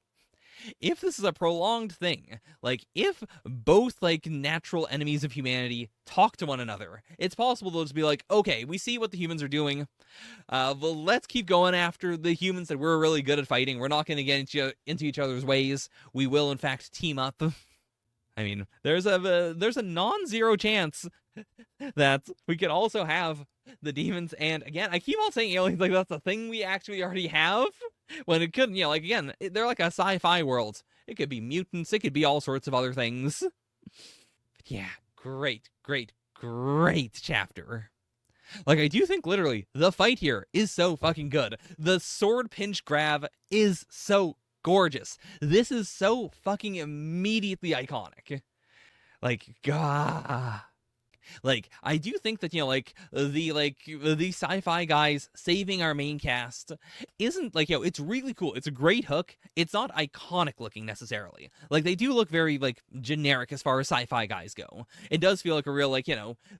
If this is a prolonged thing, like if both like natural enemies of humanity talk to one another, it's possible they'll just be like, okay, we see what the humans are doing. Well, let's keep going after the humans that we're really good at fighting. We're not going to get into each other's ways. We will, in fact, team up. I mean, there's a non-zero chance that we could also have the demons, and again, I keep on saying aliens like that's a thing we actually already have, when it couldn't, like again, they're like a sci-fi world. It could be mutants. It could be all sorts of other things. But yeah, great, great, great chapter. Like, I do think literally the fight here is so fucking good. The sword pinch grab is so gorgeous. This is so fucking immediately iconic. Like, gah. Like, I do think that, the sci-fi guys saving our main cast isn't like, it's really cool. It's a great hook. It's not iconic looking necessarily. Like, they do look very like generic as far as sci-fi guys go. It does feel like a real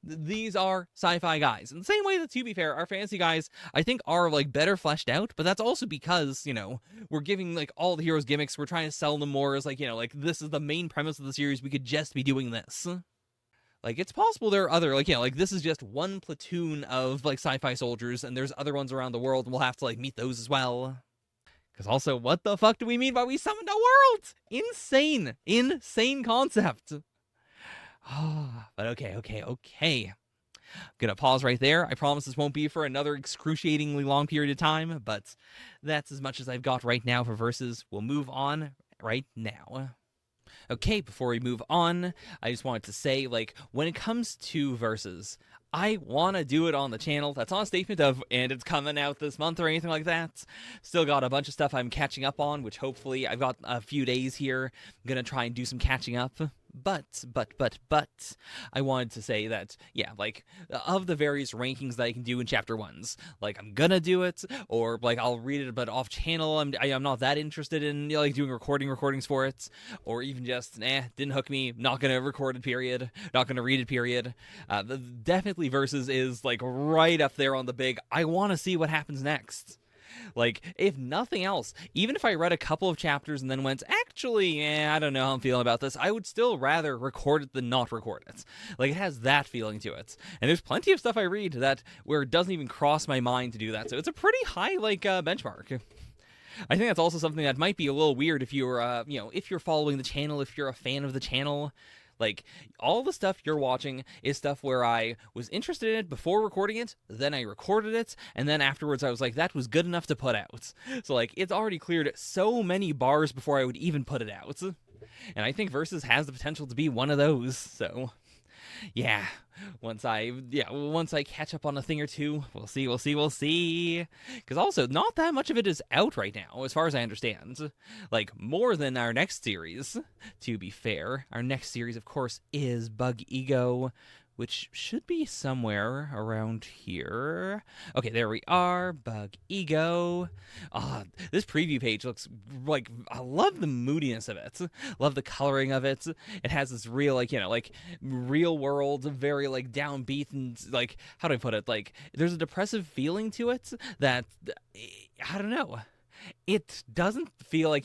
these are sci-fi guys. In the same way that, to be fair, our fantasy guys I think are like better fleshed out, but that's also because, we're giving like all the heroes gimmicks. We're trying to sell them more as like, this is the main premise of the series. We could just be doing this. Like, it's possible there are other, this is just one platoon of, sci-fi soldiers, and there's other ones around the world, and we'll have to, meet those as well. Because also, what the fuck do we mean by we summoned a world? Insane. Insane concept. But okay. I'm gonna pause right there. I promise this won't be for another excruciatingly long period of time, but that's as much as I've got right now for verses. We'll move on right now. Okay, before we move on, I just wanted to say, when it comes to verses, I want to do it on the channel. That's not a statement of, and it's coming out this month or anything like that. Still got a bunch of stuff I'm catching up on, which hopefully I've got a few days here. I'm going to try and do some catching up. But, I wanted to say that, of the various rankings that I can do in chapter ones, I'm gonna do it, or, I'll read it, but off channel, I'm not that interested in, doing recordings for it, or even just, didn't hook me, not gonna record it, period, not gonna read it, period. Definitely Versus is, right up there on the big, I want to see what happens next. If nothing else, even if I read a couple of chapters and then went, actually, I don't know how I'm feeling about this, I would still rather record it than not record it. It has that feeling to it. And there's plenty of stuff I read where it doesn't even cross my mind to do that. So it's a pretty high, benchmark. I think that's also something that might be a little weird if you're, if you're following the channel, if you're a fan of the channel. All the stuff you're watching is stuff where I was interested in it before recording it, then I recorded it, and then afterwards I was like, that was good enough to put out. So, it's already cleared so many bars before I would even put it out. And I think Versus has the potential to be one of those, so... Yeah, once I catch up on a thing or two, we'll see. Because also, not that much of it is out right now, as far as I understand. More than our next series, to be fair. Our next series, of course, is Bug Ego, which should be somewhere around here. Okay, there we are. Bug Ego. This preview page looks I love the moodiness of it. Love the coloring of it. It has this real, real world, very, downbeat, and, how do I put it? There's a depressive feeling to it that, I don't know. It doesn't feel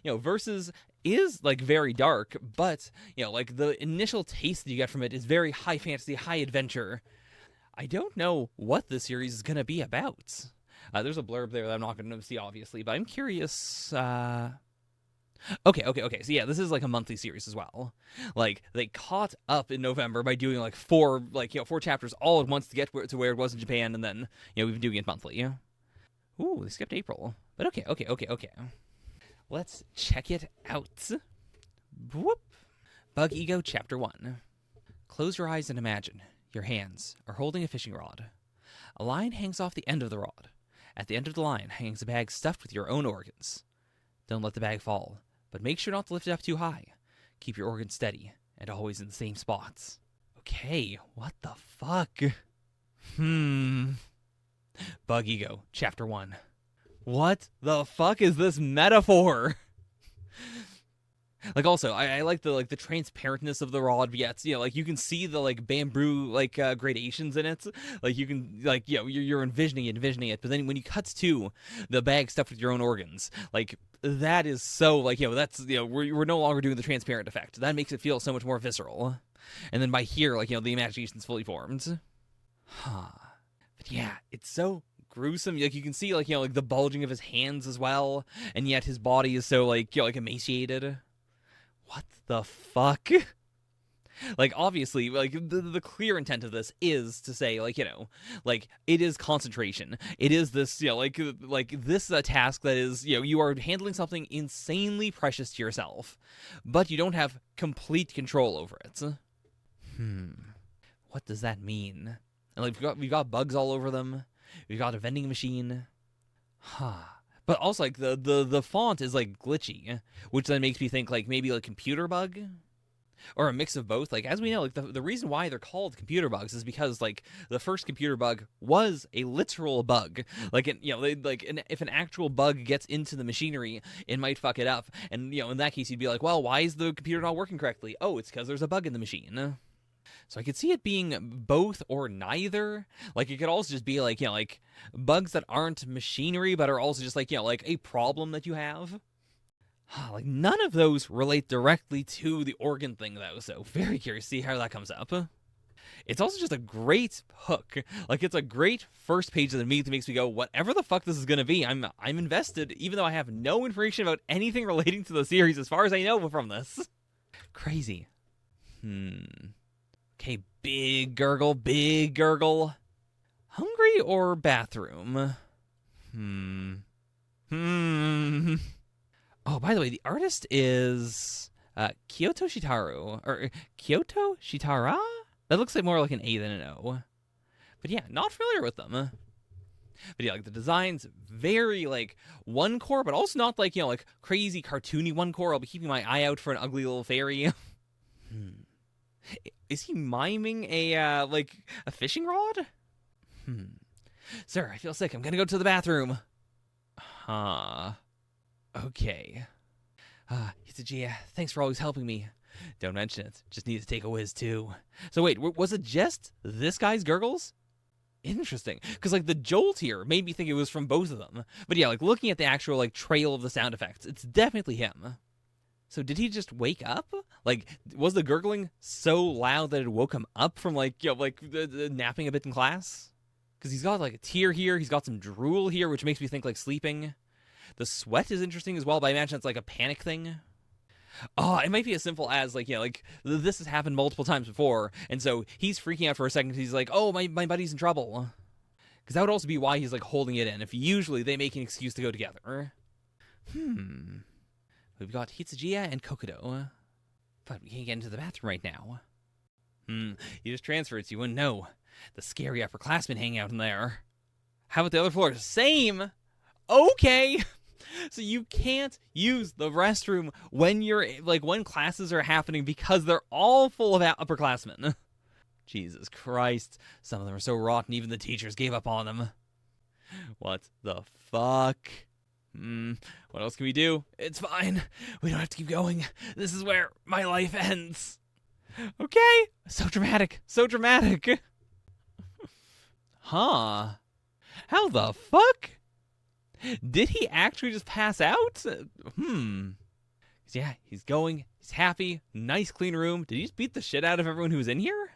Versus is very dark, but the initial taste that you get from it is very high fantasy, high adventure. I don't know what this series is gonna be about. There's a blurb there that I'm not gonna see, obviously, but I'm curious. Okay. So yeah, this is a monthly series as well. They caught up in November by doing 4 chapters all at once to get to where it was in Japan, and then we've been doing it monthly. Ooh, they skipped April, but okay. Let's check it out. Whoop. Bug Ego Chapter 1. Close your eyes and imagine your hands are holding a fishing rod. A line hangs off the end of the rod. At the end of the line hangs a bag stuffed with your own organs. Don't let the bag fall, but make sure not to lift it up too high. Keep your organs steady and always in the same spots. Okay, what the fuck? Bug Ego Chapter 1. What the fuck is this metaphor? Also, I like the transparentness of the rod, but yet, you can see the bamboo gradations in it. You can you're envisioning it, but then when you cut to the bag stuffed with your own organs, that is so that's we're no longer doing the transparent effect. That makes it feel so much more visceral. And then by here, the imagination's fully formed. But yeah, it's so gruesome. You can see the bulging of his hands as well, and yet his body is so emaciated. What the fuck? Like, obviously, like, the clear intent of this is to say, like, like, it is concentration. It is this, like this is a task that is, you are handling something insanely precious to yourself, but you don't have complete control over it. What does that mean? And, like, we've got bugs all over them. We've got a vending machine. But also, like, the font is, like, glitchy, which then makes me think, like, maybe a computer bug? Or a mix of both. Like, as we know, like, the reason why they're called computer bugs is because, like, the first computer bug was a literal bug. Like, if an actual bug gets into the machinery, it might fuck it up. And, in that case, you'd be like, well, why is the computer not working correctly? Oh, it's because there's a bug in the machine. So I could see it being both or neither. Like, it could also just be, like, like, bugs that aren't machinery, but are also just, like, like, a problem that you have. Like, none of those relate directly to the organ thing, though, so very curious to see how that comes up. It's also just a great hook. Like, it's a great first page of the meat that makes me go, whatever the fuck this is going to be, I'm invested, even though I have no information about anything relating to the series as far as I know from this. Crazy. Okay, big gurgle, big gurgle. Hungry or bathroom? Oh, by the way, the artist is Kyoto Shitaru, or Kyoto Shitara? That looks like more like an A than an O. But yeah, not familiar with them. But yeah, like, the design's very, like, one core, but also not, like, like, crazy cartoony one core. I'll be keeping my eye out for an ugly little fairy. Is he miming a fishing rod? Sir, I feel sick. I'm gonna go to the bathroom. Okay. Hitsujiya, thanks for always helping me. Don't mention it. Just need to take a whiz, too. So wait, was it just this guy's gurgles? Interesting. Because, like, the jolt here made me think it was from both of them. But yeah, like, looking at the actual, like, trail of the sound effects, it's definitely him. So did he just wake up? Like, was the gurgling so loud that it woke him up from, like, the napping a bit in class? Because he's got, like, a tear here. He's got some drool here, which makes me think, like, sleeping. The sweat is interesting as well, but I imagine it's like a panic thing. Oh, it might be as simple as, like, like, this has happened multiple times before, and so he's freaking out for a second. He's like, oh, my buddy's in trouble. Because that would also be why he's, like, holding it in, if usually they make an excuse to go together. We've got Hitsujiya and Kokodo, but we can't get into the bathroom right now. You just transferred, so you wouldn't know. The scary upperclassmen hang out in there. How about the other floors? Same! Okay! So you can't use the restroom when you're, like, when classes are happening because they're all full of upperclassmen. Jesus Christ. Some of them are so rotten, even the teachers gave up on them. What the fuck? What else can we do? It's fine. We don't have to keep going. This is where my life ends. Okay. So dramatic. So dramatic. Huh. How the fuck? Did he actually just pass out? Yeah, he's going. He's happy. Nice clean room. Did he just beat the shit out of everyone who was in here?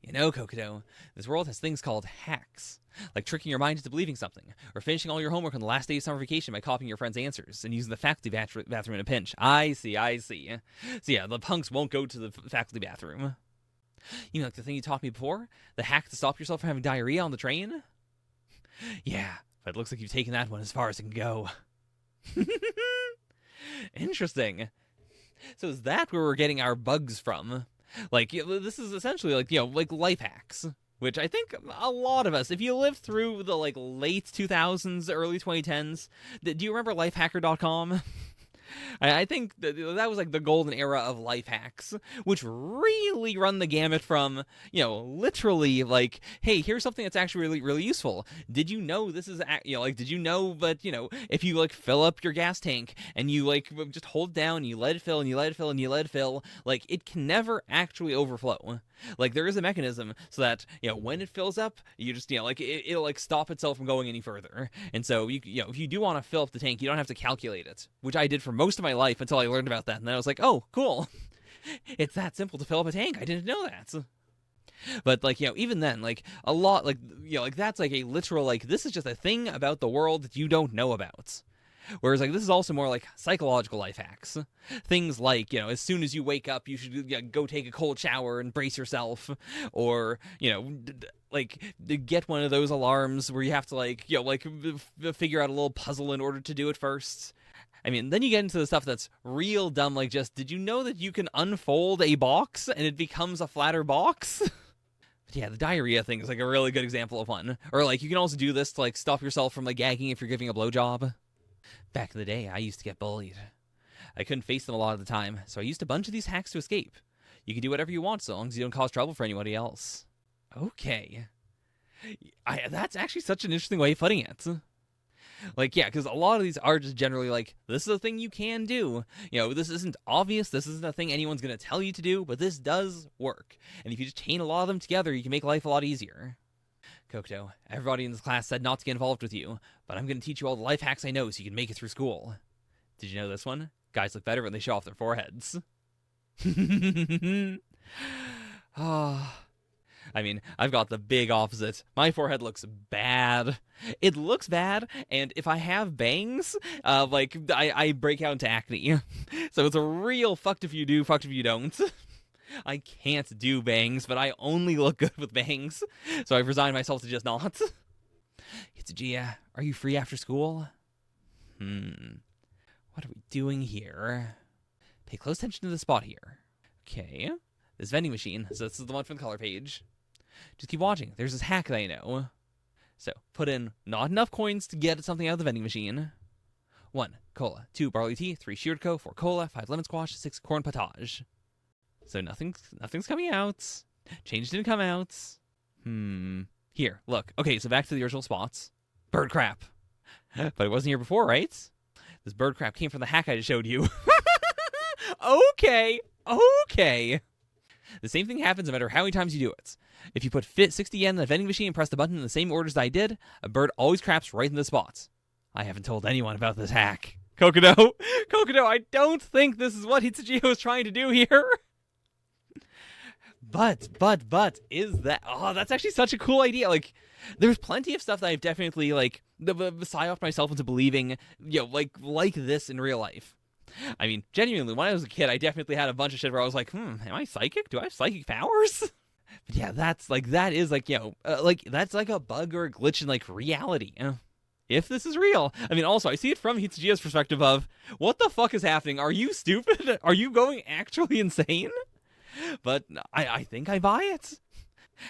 You know, Kokodo, this world has things called hacks. Like tricking your mind into believing something, or finishing all your homework on the last day of summer vacation by copying your friend's answers, and using the faculty bathroom in a pinch. I see. So yeah, the punks won't go to the faculty bathroom. You know, like the thing you taught me before? The hack to stop yourself from having diarrhea on the train? Yeah, but it looks like you've taken that one as far as it can go. Interesting. So is that where we're getting our bugs from? Like, this is essentially like, like life hacks. Which I think a lot of us, if you lived through the, like, late 2000s, early 2010s, do you remember lifehacker.com? I think that was, like, the golden era of life hacks, which really run the gamut from, literally, like, hey, here's something that's actually really, really useful. Did you know this is, did you know that, if you, like, fill up your gas tank and you, like, just hold down and you let it fill and you let it fill and you let it fill, like, it can never actually overflow. Like, there is a mechanism so that, when it fills up, you just, like, it'll, like, stop itself from going any further. And so, if you do want to fill up the tank, you don't have to calculate it, which I did for most of my life until I learned about that. And then I was like, oh, cool. It's that simple to fill up a tank. I didn't know that. But, like, even then, like, a lot, like, like, that's, like, a literal, like, this is just a thing about the world that you don't know about. Whereas like this is also more like psychological life hacks. Things like, as soon as you wake up, you should go take a cold shower and brace yourself, or like get one of those alarms where you have to figure out a little puzzle in order to do it first. I mean, then you get into the stuff that's real dumb, like just, did you know that you can unfold a box and it becomes a flatter box? But yeah, the diarrhea thing is like a really good example of one. Or like you can also do this to like stop yourself from like gagging if you're giving a blowjob. Back in the day, I used to get bullied. I couldn't face them a lot of the time, so I used a bunch of these hacks to escape. You can do whatever you want so long as you don't cause trouble for anybody else. Okay. That's actually such an interesting way of putting it. Like, yeah, because a lot of these are just generally like, this is a thing you can do. This isn't obvious. This isn't a thing anyone's going to tell you to do, but this does work. And if you just chain a lot of them together, you can make life a lot easier. Kokoto, everybody in this class said not to get involved with you, but I'm going to teach you all the life hacks I know so you can make it through school. Did you know this one? Guys look better when they show off their foreheads. I mean, I've got the big opposite. My forehead looks bad. It looks bad, and if I have bangs, I break out into acne. So it's a real fucked if you do, fucked if you don't. I can't do bangs, but I only look good with bangs, so I've resigned myself to just not. Hitsujiya, are you free after school? What are we doing here? Pay close attention to the spot here. Okay, this vending machine, so this is the one from the color page. Just keep watching. There's this hack that I know. So, put in not enough coins to get something out of the vending machine. 1 cola, 2 barley tea, 3 Shirko, 4 cola, 5 lemon squash, 6 corn potage. So nothing's coming out. Change didn't come out. Here, look. Okay, so back to the original spots. Bird crap. But it wasn't here before, right? This bird crap came from the hack I just showed you. Okay. The same thing happens no matter how many times you do it. If you put 60 yen in the vending machine and press the button in the same orders that I did, a bird always craps right in the spots. I haven't told anyone about this hack. Kokoto, I don't think this is what Hitsujiya was trying to do here. But, is that... Oh, that's actually such a cool idea. Like, there's plenty of stuff that I've definitely, like, psyoped myself into believing, like this in real life. I mean, genuinely, when I was a kid, I definitely had a bunch of shit where I was like, am I psychic? Do I have psychic powers? But yeah, that's like a bug or a glitch in, like, reality. If this is real. I mean, also, I see it from Hitsujiya's perspective of, what the fuck is happening? Are you stupid? Are you going actually insane? But I think I buy it.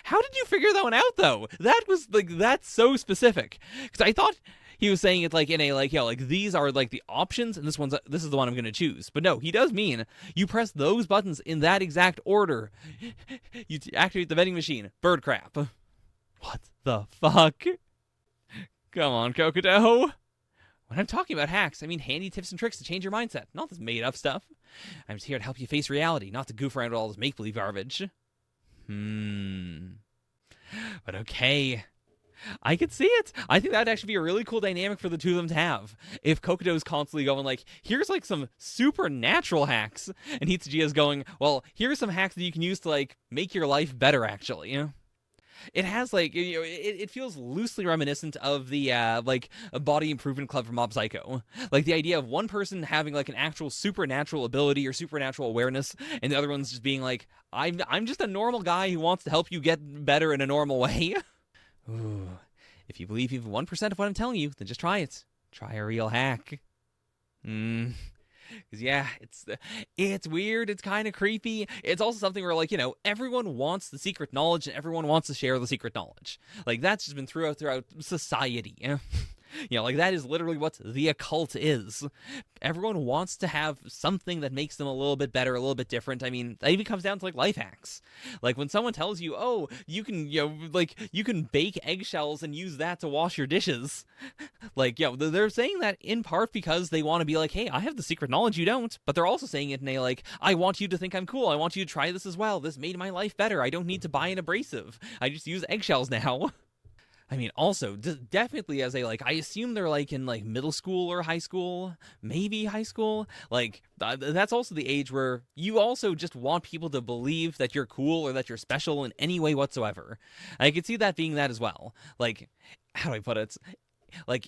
How did you figure that one out, though? That was, that's so specific. Because I thought he was saying it, in a, these are, the options, and this is the one I'm going to choose. But no, he does mean you press those buttons in that exact order. You activate the vending machine. Bird crap. What the fuck? Come on, Kokoto. When I'm talking about hacks, I mean handy tips and tricks to change your mindset, not this made-up stuff. I'm just here to help you face reality, not to goof around with all this make-believe garbage. But okay. I could see it. I think that'd actually be a really cool dynamic for the two of them to have. If Kokoto's constantly going here's some supernatural hacks, and Hitsujiya's going, well, here's some hacks that you can use to make your life better, actually. It has it feels loosely reminiscent of the a body improvement club from Mob Psycho. The idea of one person having an actual supernatural ability or supernatural awareness, and the other one's just being I'm just a normal guy who wants to help you get better in a normal way. Ooh. If you believe even 1% of what I'm telling you, then just try it. Try a real hack. Because, yeah, it's weird. It's kind of creepy. It's also something where, everyone wants the secret knowledge and everyone wants to share the secret knowledge. That's just been throughout society. That is literally what the occult is. Everyone wants to have something that makes them a little bit better, a little bit different. I mean, that even comes down to, life hacks. When someone tells you, oh, you can, you can bake eggshells and use that to wash your dishes. They're saying that in part because they want to be hey, I have the secret knowledge you don't. But they're also saying it in a, I want you to think I'm cool. I want you to try this as well. This made my life better. I don't need to buy an abrasive. I just use eggshells now. I mean, also, definitely as a, I assume they're, in, middle school or high school, maybe high school. That's also the age where you also just want people to believe that you're cool or that you're special in any way whatsoever. I could see that being that as well. How do I put it? like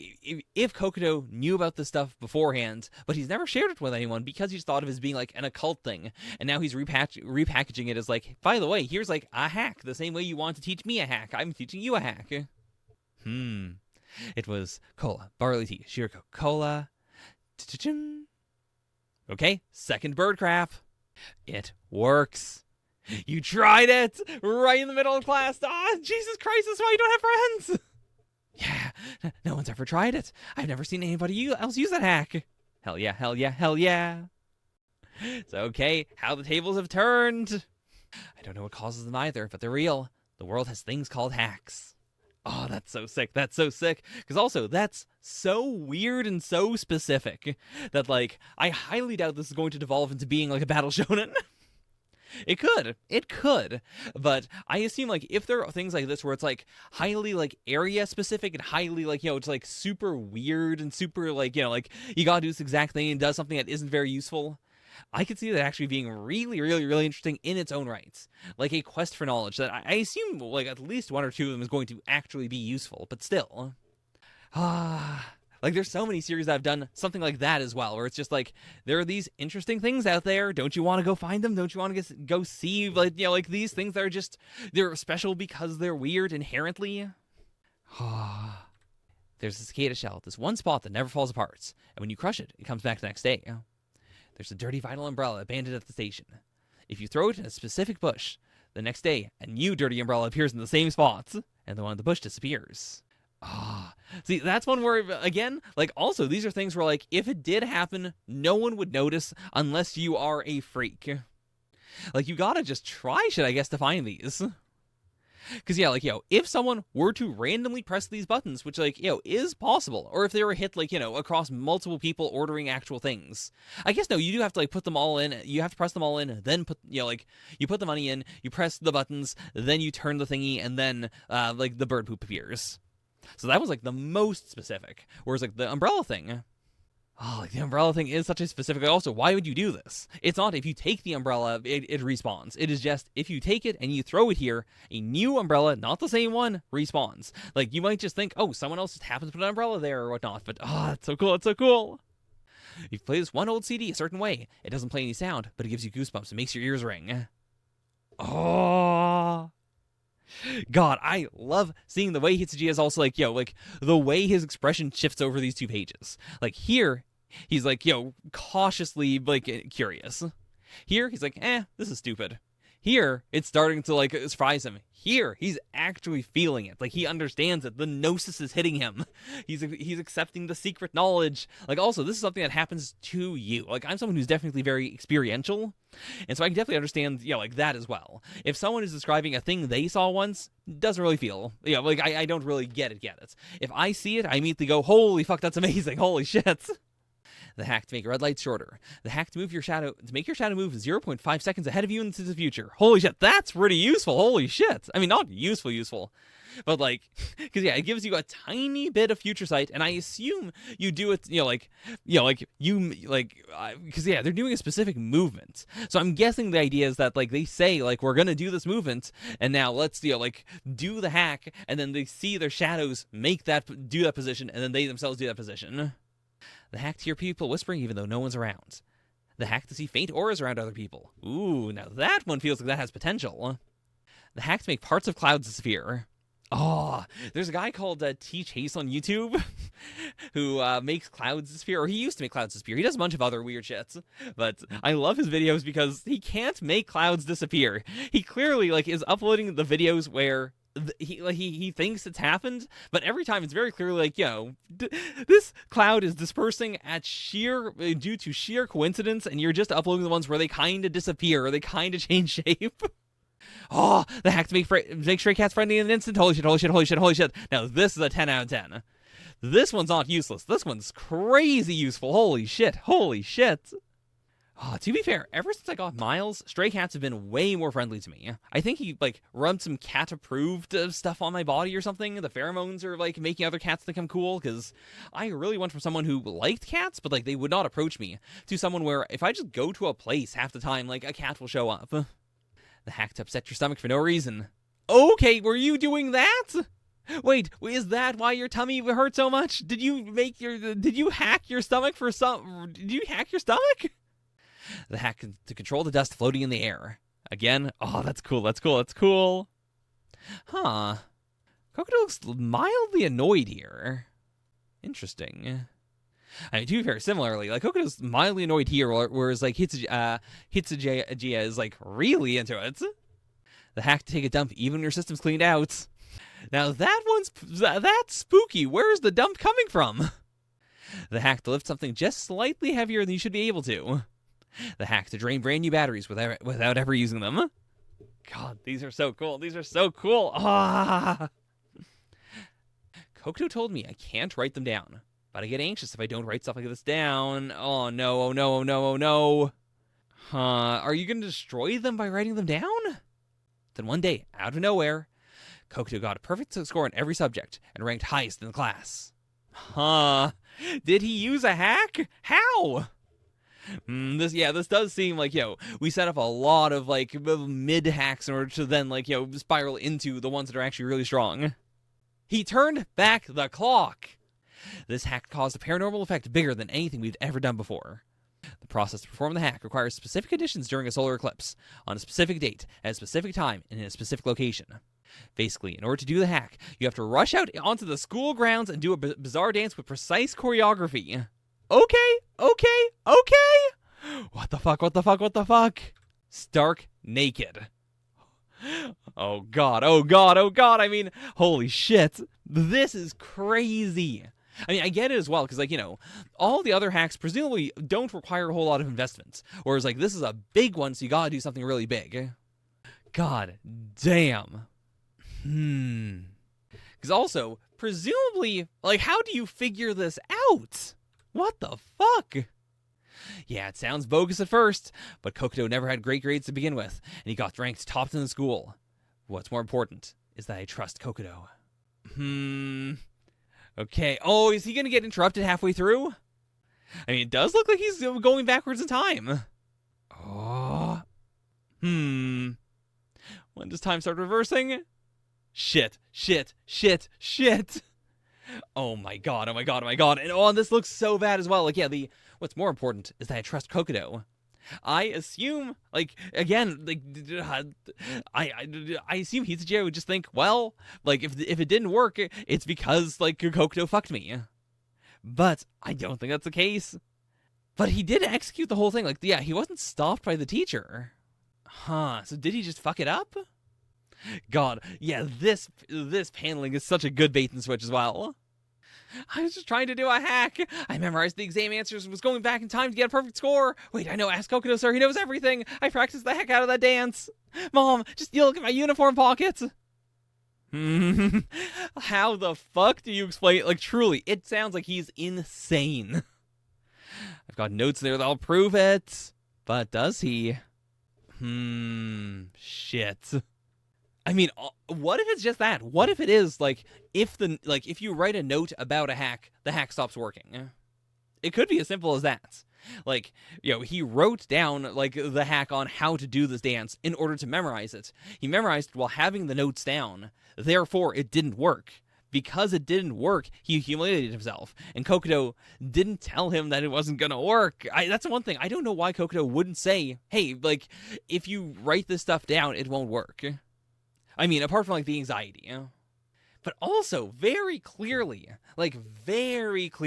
if Kokoto knew about this stuff beforehand, but he's never shared it with anyone because he's thought of it as being like an occult thing, and now he's repackaging it as like, by the way, here's like a hack, the same way you want to teach me a hack, I'm teaching you a hack. It was cola, barley tea, Shiriko, cola. Okay, second bird crap. It works. You tried it right in the middle of class. Jesus Christ, that's why you don't have friends. Yeah, no one's ever tried it. I've never seen anybody else use that hack. Hell yeah, hell yeah, hell yeah. It's okay, how the tables have turned. I don't know what causes them either, but they're real. The world has things called hacks. Oh, that's so sick. That's so sick. Because also, that's so weird and so specific that, like, I highly doubt this is going to devolve into being, like, a battle shonen. It could. But I assume, like, if there are things like this where it's, like, highly, like, area-specific and highly, like, it's, like, super weird and super, like, like, you gotta do this exact thing and does something that isn't very useful, I could see that actually being really, really, really interesting in its own right. Like a quest for knowledge that I assume, like, at least one or two of them is going to actually be useful, but still. Like, there's so many series that have done something like that as well, where it's just like, there are these interesting things out there. Don't you want to go find them? Don't you want to go see, like, like these things that are just, they're special because they're weird inherently? There's a cicada shell, this one spot that never falls apart, and when you crush it, it comes back the next day. There's a dirty vinyl umbrella abandoned at the station. If you throw it in a specific bush, the next day, a new dirty umbrella appears in the same spots, and the one in the bush disappears. See, that's one where, again, like, also, these are things where, like, if it did happen, no one would notice unless you are a freak. Like, you gotta just try shit, I guess, to find these. Because, yeah, like, if someone were to randomly press these buttons, which, like, is possible, or if they were hit, like, across multiple people ordering actual things, I guess, no, you do have to, like, put them all in, you have to press them all in, then put, like, you put the money in, you press the buttons, then you turn the thingy, and then, like, the bird poop appears. So that was, like, the most specific, whereas, like, the umbrella thing, like, the umbrella thing is such a specific. Also, why would you do this? It's not if you take the umbrella, it respawns. It is just if you take it and you throw it here, a new umbrella, not the same one, respawns. Like, you might just think, oh, someone else just happens to put an umbrella there or whatnot, but, that's so cool, it's so cool. You play this one old CD a certain way. It doesn't play any sound, but it gives you goosebumps. It makes your ears ring. Oh... God, I love seeing the way Hitsuji is also, like, like, the way his expression shifts over these two pages. Like, here, he's, like, cautiously, like, curious. Here, he's like, this is stupid. Here, it's starting to, like, surprise him. Here, he's actually feeling it. Like, he understands it. The gnosis is hitting him. He's accepting the secret knowledge. Like, also, this is something that happens to you. Like, I'm someone who's definitely very experiential, and so I can definitely understand, like, that as well. If someone is describing a thing they saw once, doesn't really feel, like, I don't really get it. If I see it, I immediately go, holy fuck, that's amazing, holy shit. The hack to make red lights shorter. The hack to make your shadow move 0.5 seconds ahead of you into the future. Holy shit, that's pretty useful. Holy shit. I mean, not useful, but, like, because, yeah, it gives you a tiny bit of future sight, and I assume you do it, because, yeah, they're doing a specific movement. So I'm guessing the idea is that, like, they say, like, we're gonna do this movement, and now let's, do the hack, and then they see their shadows do that position, and then they themselves do that position. The hack to hear people whispering even though no one's around. The hack to see faint auras around other people. Ooh, now that one feels like that has potential. The hack to make parts of clouds disappear. There's a guy called T Chase on YouTube who makes clouds disappear, or he used to make clouds disappear. He does a bunch of other weird shits, but I love his videos because he can't make clouds disappear. He clearly, like, is uploading the videos where he thinks it's happened, but every time it's very clearly like, this cloud is dispersing due to sheer coincidence, and you're just uploading the ones where they kind of disappear or they kind of change shape. The hack to make stray cats friendly in an instant. Holy shit. Now this is a 10 out of 10. This one's not useless. This one's crazy useful. Holy shit. To be fair, ever since I got Miles, stray cats have been way more friendly to me. I think he, like, rubbed some cat-approved stuff on my body or something. The pheromones are, like, making other cats think I'm cool, because I really went from someone who liked cats, but, like, they would not approach me, to someone where if I just go to a place half the time, like, a cat will show up. The hack to upset your stomach for no reason. Okay, were you doing that? Wait, is that why your tummy hurt so much? Did you hack your stomach for some? Did you hack your stomach? The hack to control the dust floating in the air. Again, oh, that's cool, that's cool, that's cool. Huh. Kokoto looks mildly annoyed here. Interesting. I mean, to be fair, similarly, like, Kokoto's mildly annoyed here, whereas, like, Hitsujiya is, like, really into it. The hack to take a dump even when your system's cleaned out. Now, that's spooky. Where's the dump coming from? The hack to lift something just slightly heavier than you should be able to. The hack to drain brand new batteries without ever using them. God, these are so cool. These are so cool. Ah! Kokoto told me I can't write them down, but I get anxious if I don't write stuff like this down. Oh no, oh no, oh no, oh no. Are you going to destroy them by writing them down? Then one day, out of nowhere, Kokoto got a perfect score on every subject and ranked highest in the class. Did he use a hack? How? This does seem like, we set up a lot of, like, mid hacks in order to then, like, spiral into the ones that are actually really strong. He turned back the clock. This hack caused a paranormal effect bigger than anything we've ever done before. The process to perform the hack requires specific conditions during a solar eclipse, on a specific date, at a specific time, and in a specific location. Basically, in order to do the hack, you have to rush out onto the school grounds and do a bizarre dance with precise choreography. Okay. What the fuck? Stark naked. Oh god. I mean, holy shit. This is crazy. I mean, I get it as well, because, like, all the other hacks presumably don't require a whole lot of investments. Whereas, like, this is a big one, so you gotta do something really big. God damn. Because also, presumably, like, how do you figure this out? What the fuck? Yeah, it sounds bogus at first, but Kokoto never had great grades to begin with, and he got ranked top in the school. What's more important is that I trust Kokoto. Okay. Oh, is he gonna get interrupted halfway through? I mean, it does look like he's going backwards in time. Oh. When does time start reversing? Shit. Oh my god. And this looks so bad as well. Like, what's more important is that I trust Kokoto. I assume, like, again, like, I assume Hitsujiya would just think, well, like, if it didn't work, it's because, like, Kokoto fucked me. But I don't think that's the case. But he did execute the whole thing. Like, he wasn't stopped by the teacher. So did he just fuck it up? God, this paneling is such a good bait and switch as well. I was just trying to do a hack. I memorized the exam answers and was going back in time to get a perfect score. Wait, I know. Ask Kokoto, sir. He knows everything. I practiced the heck out of that dance. Mom, just look at my uniform pockets. How the fuck do you explain it? Like, truly, it sounds like he's insane. I've got notes there that'll prove it. But does he? Shit. I mean, what if it's just that? What if it is, like, if you write a note about a hack, the hack stops working? It could be as simple as that. Like, he wrote down, like, the hack on how to do this dance in order to memorize it. He memorized it while having the notes down. Therefore, it didn't work. Because it didn't work, he humiliated himself. And Kokoto didn't tell him that it wasn't gonna work. That's one thing. I don't know why Kokoto wouldn't say, hey, like, if you write this stuff down, it won't work. I mean, apart from, like, the anxiety, But also, very clearly, like, like,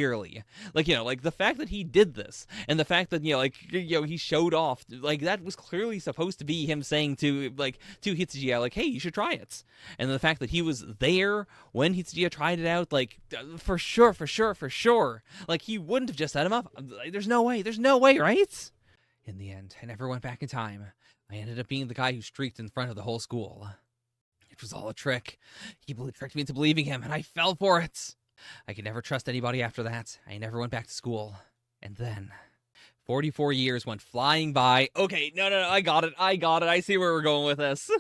the fact that he did this, and the fact that, he showed off, like, that was clearly supposed to be him saying to Hitsujiya, like, hey, you should try it. And the fact that he was there when Hitsujiya tried it out, like, for sure. Like, he wouldn't have just set him up. There's no way, right? In the end, I never went back in time. I ended up being the guy who streaked in front of the whole school. It was all a trick. He tricked me into believing him, and I fell for it. I could never trust anybody after that. I never went back to school. And then, 44 years went flying by. Okay, no, I got it. I see where we're going with this.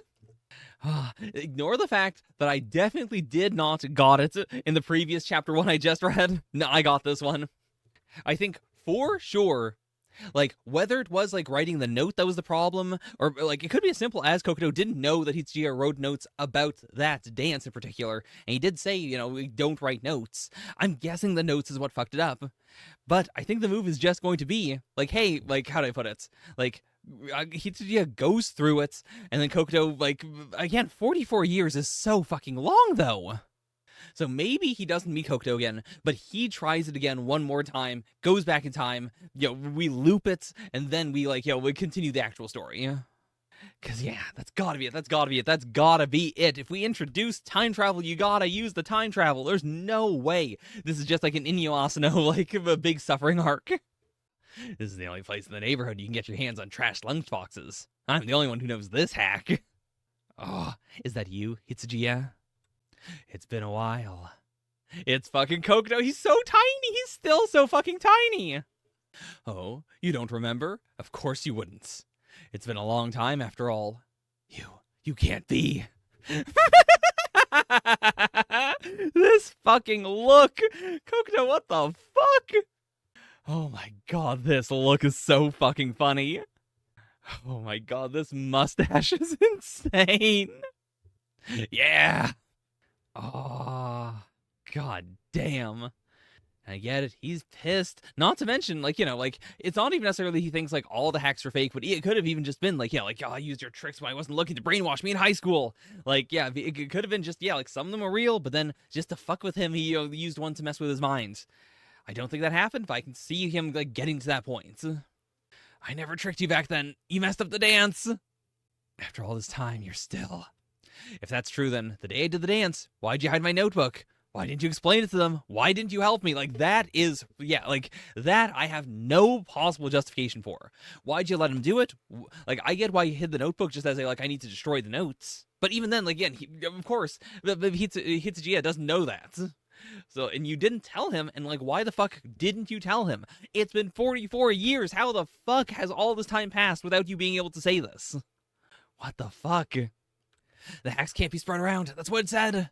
Ignore the fact that I definitely did not got it in the previous chapter one I just read. No, I got this one. I think, for sure, Like, whether it was, like, writing the note that was the problem, or, like, it could be as simple as Kokoto didn't know that Hitsujiya wrote notes about that dance in particular, and he did say, we don't write notes. I'm guessing the notes is what fucked it up. But I think the move is just going to be, like, hey, like, how do I put it? Like, Hitsujiya goes through it, and then Kokoto, like, again, 44 years is so fucking long, though. So maybe he doesn't meet Kokoto again, but he tries it again one more time, goes back in time, we loop it, and then we, like, we continue the actual story. Because, yeah, that's gotta be it. That's gotta be it. That's gotta be it. If we introduce time travel, you gotta use the time travel. There's no way this is just like an Inyo Asano, like, a big suffering arc. This is the only place in the neighborhood you can get your hands on trashed lunchboxes. I'm the only one who knows this hack. Oh, is that you, Hitsujiya? It's been a while. It's fucking Kokoto. He's so tiny. He's still so fucking tiny. Oh, you don't remember? Of course you wouldn't. It's been a long time after all. You can't be. This fucking look. Kokoto, what the fuck? Oh my god, this look is so fucking funny. Oh my god, this mustache is insane. Yeah. Oh, god damn. I get it. He's pissed. Not to mention, like, it's not even necessarily he thinks, like, all the hacks are fake, but it could have even just been, like, oh, I used your tricks when I wasn't looking to brainwash me in high school. Like, yeah, it could have been just, like, some of them were real, but then just to fuck with him, he used one to mess with his mind. I don't think that happened, but I can see him, like, getting to that point. I never tricked you back then. You messed up the dance. After all this time, you're still... If that's true, then the day I did the dance, why'd you hide my notebook? Why didn't you explain it to them? Why didn't you help me? Like, that is, that I have no possible justification for. Why'd you let him do it? Like, I get why he hid the notebook just as I need to destroy the notes. But even then, like, again, of course, Hitsujiya doesn't know that. So, and you didn't tell him, and, like, why the fuck didn't you tell him? It's been 44 years. How the fuck has all this time passed without you being able to say this? What the fuck? The hacks can't be spread around. That's what it said.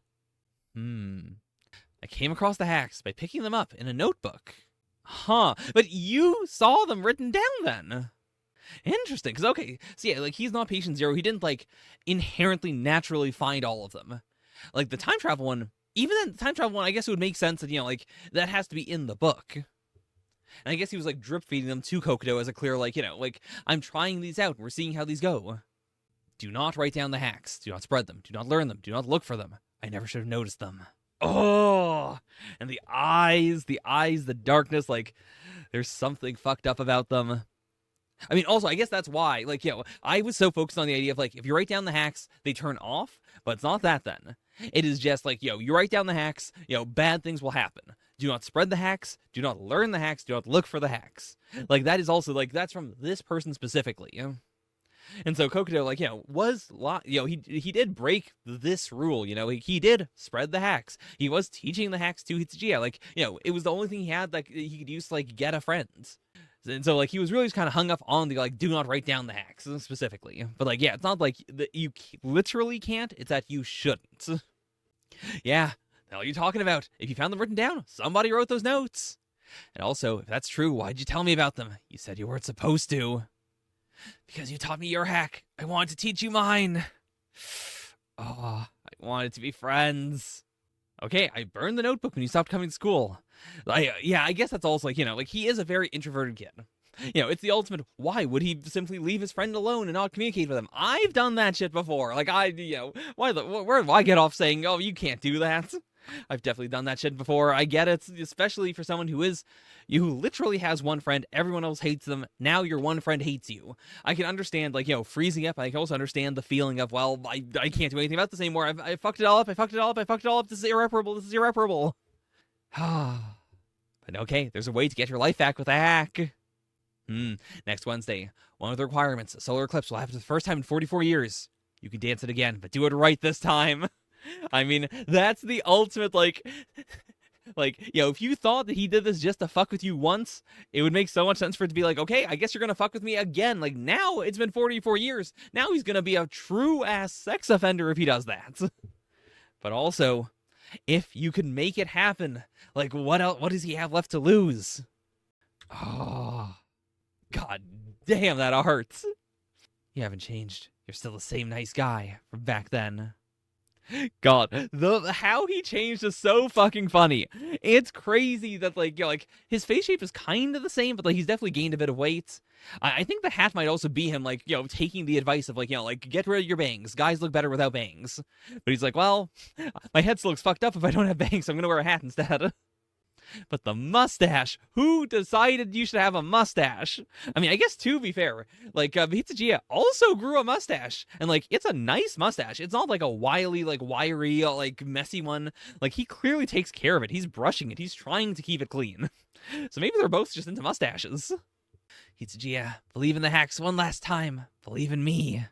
I came across the hacks by picking them up in a notebook. Huh. But you saw them written down then. Interesting. Because, okay, so yeah, like, he's not patient zero. He didn't, like, inherently naturally find all of them. Like, the time travel one, even then, the time travel one, I guess it would make sense that, like, that has to be in the book. And I guess he was, like, drip feeding them to Kokoto as a clear, like, like, I'm trying these out. We're seeing how these go. Do not write down the hacks. Do not spread them. Do not learn them. Do not look for them. I never should have noticed them. Oh, and the eyes, the darkness, like, there's something fucked up about them. I mean, also, I guess that's why, like, I was so focused on the idea of, like, if you write down the hacks, they turn off, but it's not that then. It is just, like, you write down the hacks, bad things will happen. Do not spread the hacks, do not learn the hacks, do not look for the hacks. Like, that is also, like, that's from this person specifically, And so Kokoto, like, he did break this rule, he did spread the hacks. He was teaching the hacks to Hitsujiya, like, it was the only thing he had that he could use to, like, get a friend. And so, like, he was really just kind of hung up on the, like, do not write down the hacks specifically. But, like, yeah, it's not like you literally can't, it's that you shouldn't. Yeah, the hell are you talking about? If you found them written down, somebody wrote those notes. And also, if that's true, why'd you tell me about them? You said you weren't supposed to. Because you taught me your hack. I wanted to teach you mine. Oh, I wanted to be friends. Okay, I burned the notebook when you stopped coming to school. I guess that's also, like, like, he is a very introverted kid. It's the ultimate, why would he simply leave his friend alone and not communicate with him? I've done that shit before. Like, why get off saying, oh, you can't do that? I've definitely done that shit before. I get it, especially for someone who literally has one friend, everyone else hates them, now your one friend hates you. I can understand, like, freezing up. I can also understand the feeling of, well, I can't do anything about this anymore. I fucked it all up, this is irreparable. But okay, there's a way to get your life back with a hack. Next Wednesday, one of the requirements, a solar eclipse will happen for the first time in 44 years. You can dance it again, but do it right this time. I mean, that's the ultimate, like, if you thought that he did this just to fuck with you once, it would make so much sense for it to be like, okay, I guess you're gonna fuck with me again. Like, now it's been 44 years. Now he's gonna be a true-ass sex offender if he does that. But also, if you can make it happen, like, what else? What does he have left to lose? Oh, God damn, that hurts. You haven't changed. You're still the same nice guy from back then. God, how he changed is so fucking funny. It's crazy that like his face shape is kind of the same, but like he's definitely gained a bit of weight. I think the hat might also be him like taking the advice of like get rid of your bangs. Guys look better without bangs. But he's like, well, my head still looks fucked up if I don't have bangs, so I'm gonna wear a hat instead. But the mustache, who decided you should have a mustache? I mean, I guess to be fair, like Hitsujiya also grew a mustache, and like it's a nice mustache. It's not like a wily, like wiry, like messy one. Like he clearly takes care of it. He's brushing it. He's trying to keep it clean. So maybe they're both just into mustaches. Hitsujiya, believe in the hacks one last time. Believe in me.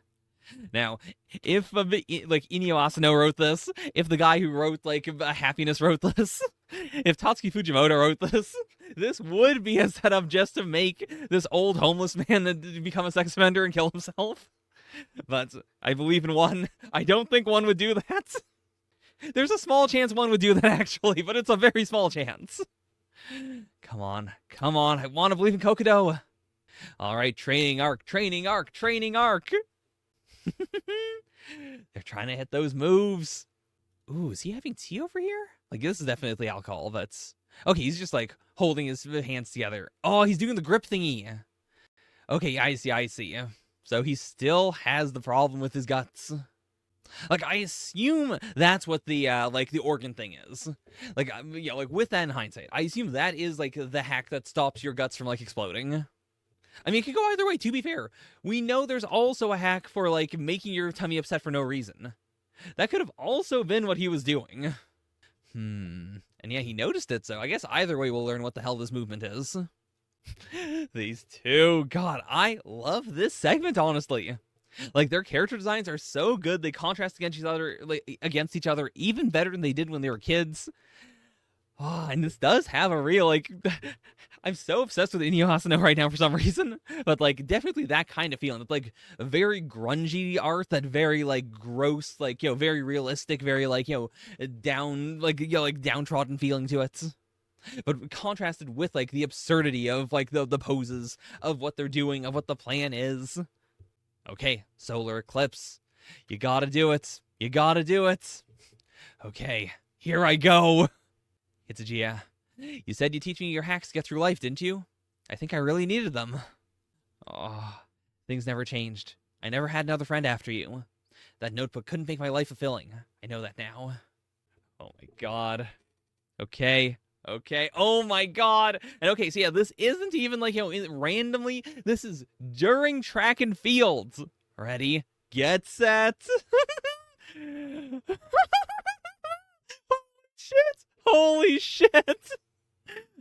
Now, if like Inio Asano wrote this, if the guy who wrote like Happiness wrote this, if Tatsuki Fujimoto wrote this, this would be a setup just to make this old homeless man become a sex offender and kill himself. But I believe in one. I don't think one would do that. There's a small chance one would do that actually, but it's a very small chance. Come on, come on. I want to believe in Kokodo. All right, training arc, training arc, training arc. They're trying to hit those moves. Ooh, is he having tea over here? Like, this is definitely alcohol, but... Okay, he's just, like, holding his hands together. Oh, he's doing the grip thingy. Okay, I see. So he still has the problem with his guts. Like, I assume that's what the, like, the organ thing is. Like, yeah, like, with that in hindsight, I assume that is, like, the hack that stops your guts from, like, exploding. I mean, it could go either way, to be fair. We know there's also a hack for, like, making your tummy upset for no reason. That could have also been what he was doing. And yeah, he noticed it, so I guess either way we'll learn what the hell this movement is. These two, God, I love this segment, honestly. Like, their character designs are so good, they contrast against each other even better than they did when they were kids. Oh, and this does have a real, like, I'm so obsessed with Inio Asano right now for some reason, but, like, definitely that kind of feeling. It's, like, a very grungy art, that very, like, gross, like, very realistic, very, like, downtrodden feeling to it. But contrasted with, like, the absurdity of, like, the poses, of what they're doing, of what the plan is. Okay, solar eclipse. You gotta do it. You gotta do it. Okay, here I go. Hitsujiya, you said you'd teach me your hacks to get through life, didn't you? I think I really needed them. Oh, things never changed. I never had another friend after you. That notebook couldn't make my life fulfilling. I know that now. Oh my god. Okay. Oh my god. And okay, so yeah, this isn't even like, randomly. This is during track and field. Ready? Get set. Shit. Holy shit!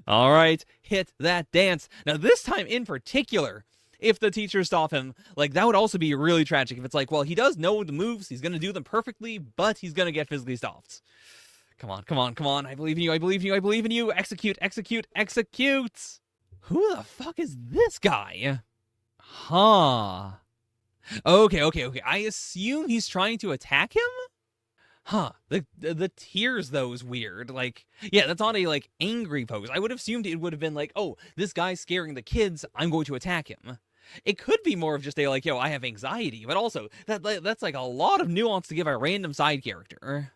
All right, hit that dance. Now, this time in particular, if the teachers stop him, like, that would also be really tragic. If it's like, well, he does know the moves, he's going to do them perfectly, but he's going to get physically stopped. Come on. I believe in you. Execute. Who the fuck is this guy? Huh. Okay. I assume he's trying to attack him? Huh. The tears, though, is weird. Like, yeah, that's not a, like, angry pose. I would have assumed it would have been like, oh, this guy's scaring the kids, I'm going to attack him. It could be more of just a, like, I have anxiety, but also, that's, like, a lot of nuance to give a random side character.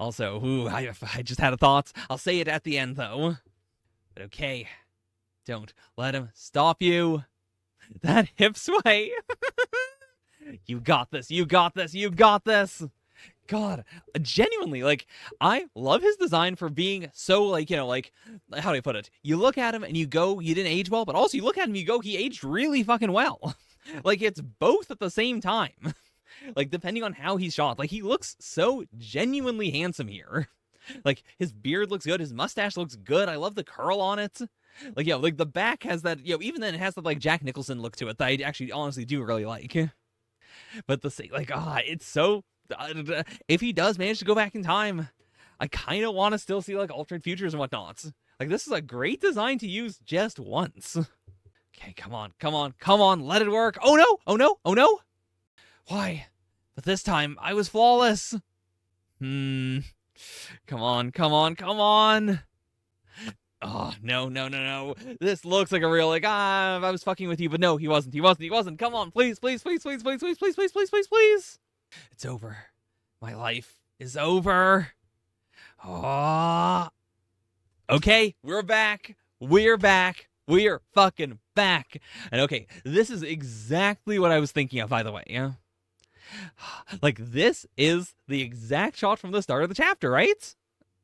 Also, ooh, I just had a thought. I'll say it at the end, though. But okay. Don't let him stop you. That hip sway. You got this. God, genuinely, like, I love his design for being so, like, like, how do I put it? You look at him and you go, you didn't age well, but also you look at him and you go, he aged really fucking well. Like, it's both at the same time. Like, depending on how he's shot. Like, he looks so genuinely handsome here. Like, his beard looks good, his mustache looks good, I love the curl on it. Like, like, the back has that, even then it has that, like, Jack Nicholson look to it that I actually honestly do really like. But it's so... if he does manage to go back in time, I kind of want to still see, like, alternate futures and whatnot. Like, this is a great design to use just once. Okay, come on, let it work. Oh no! Why? But this time, I was flawless. Come on. Oh, no, no, no, no. This looks like a real, like, I was fucking with you, but no, he wasn't. He wasn't. He wasn't. Come on, please, please, please, please, please, please, please, please, please, please, please. It's over. My life is over. Oh. Okay, we're back. We're back. We're fucking back. And okay, this is exactly what I was thinking of, by the way. Yeah. Like, this is the exact shot from the start of the chapter, right?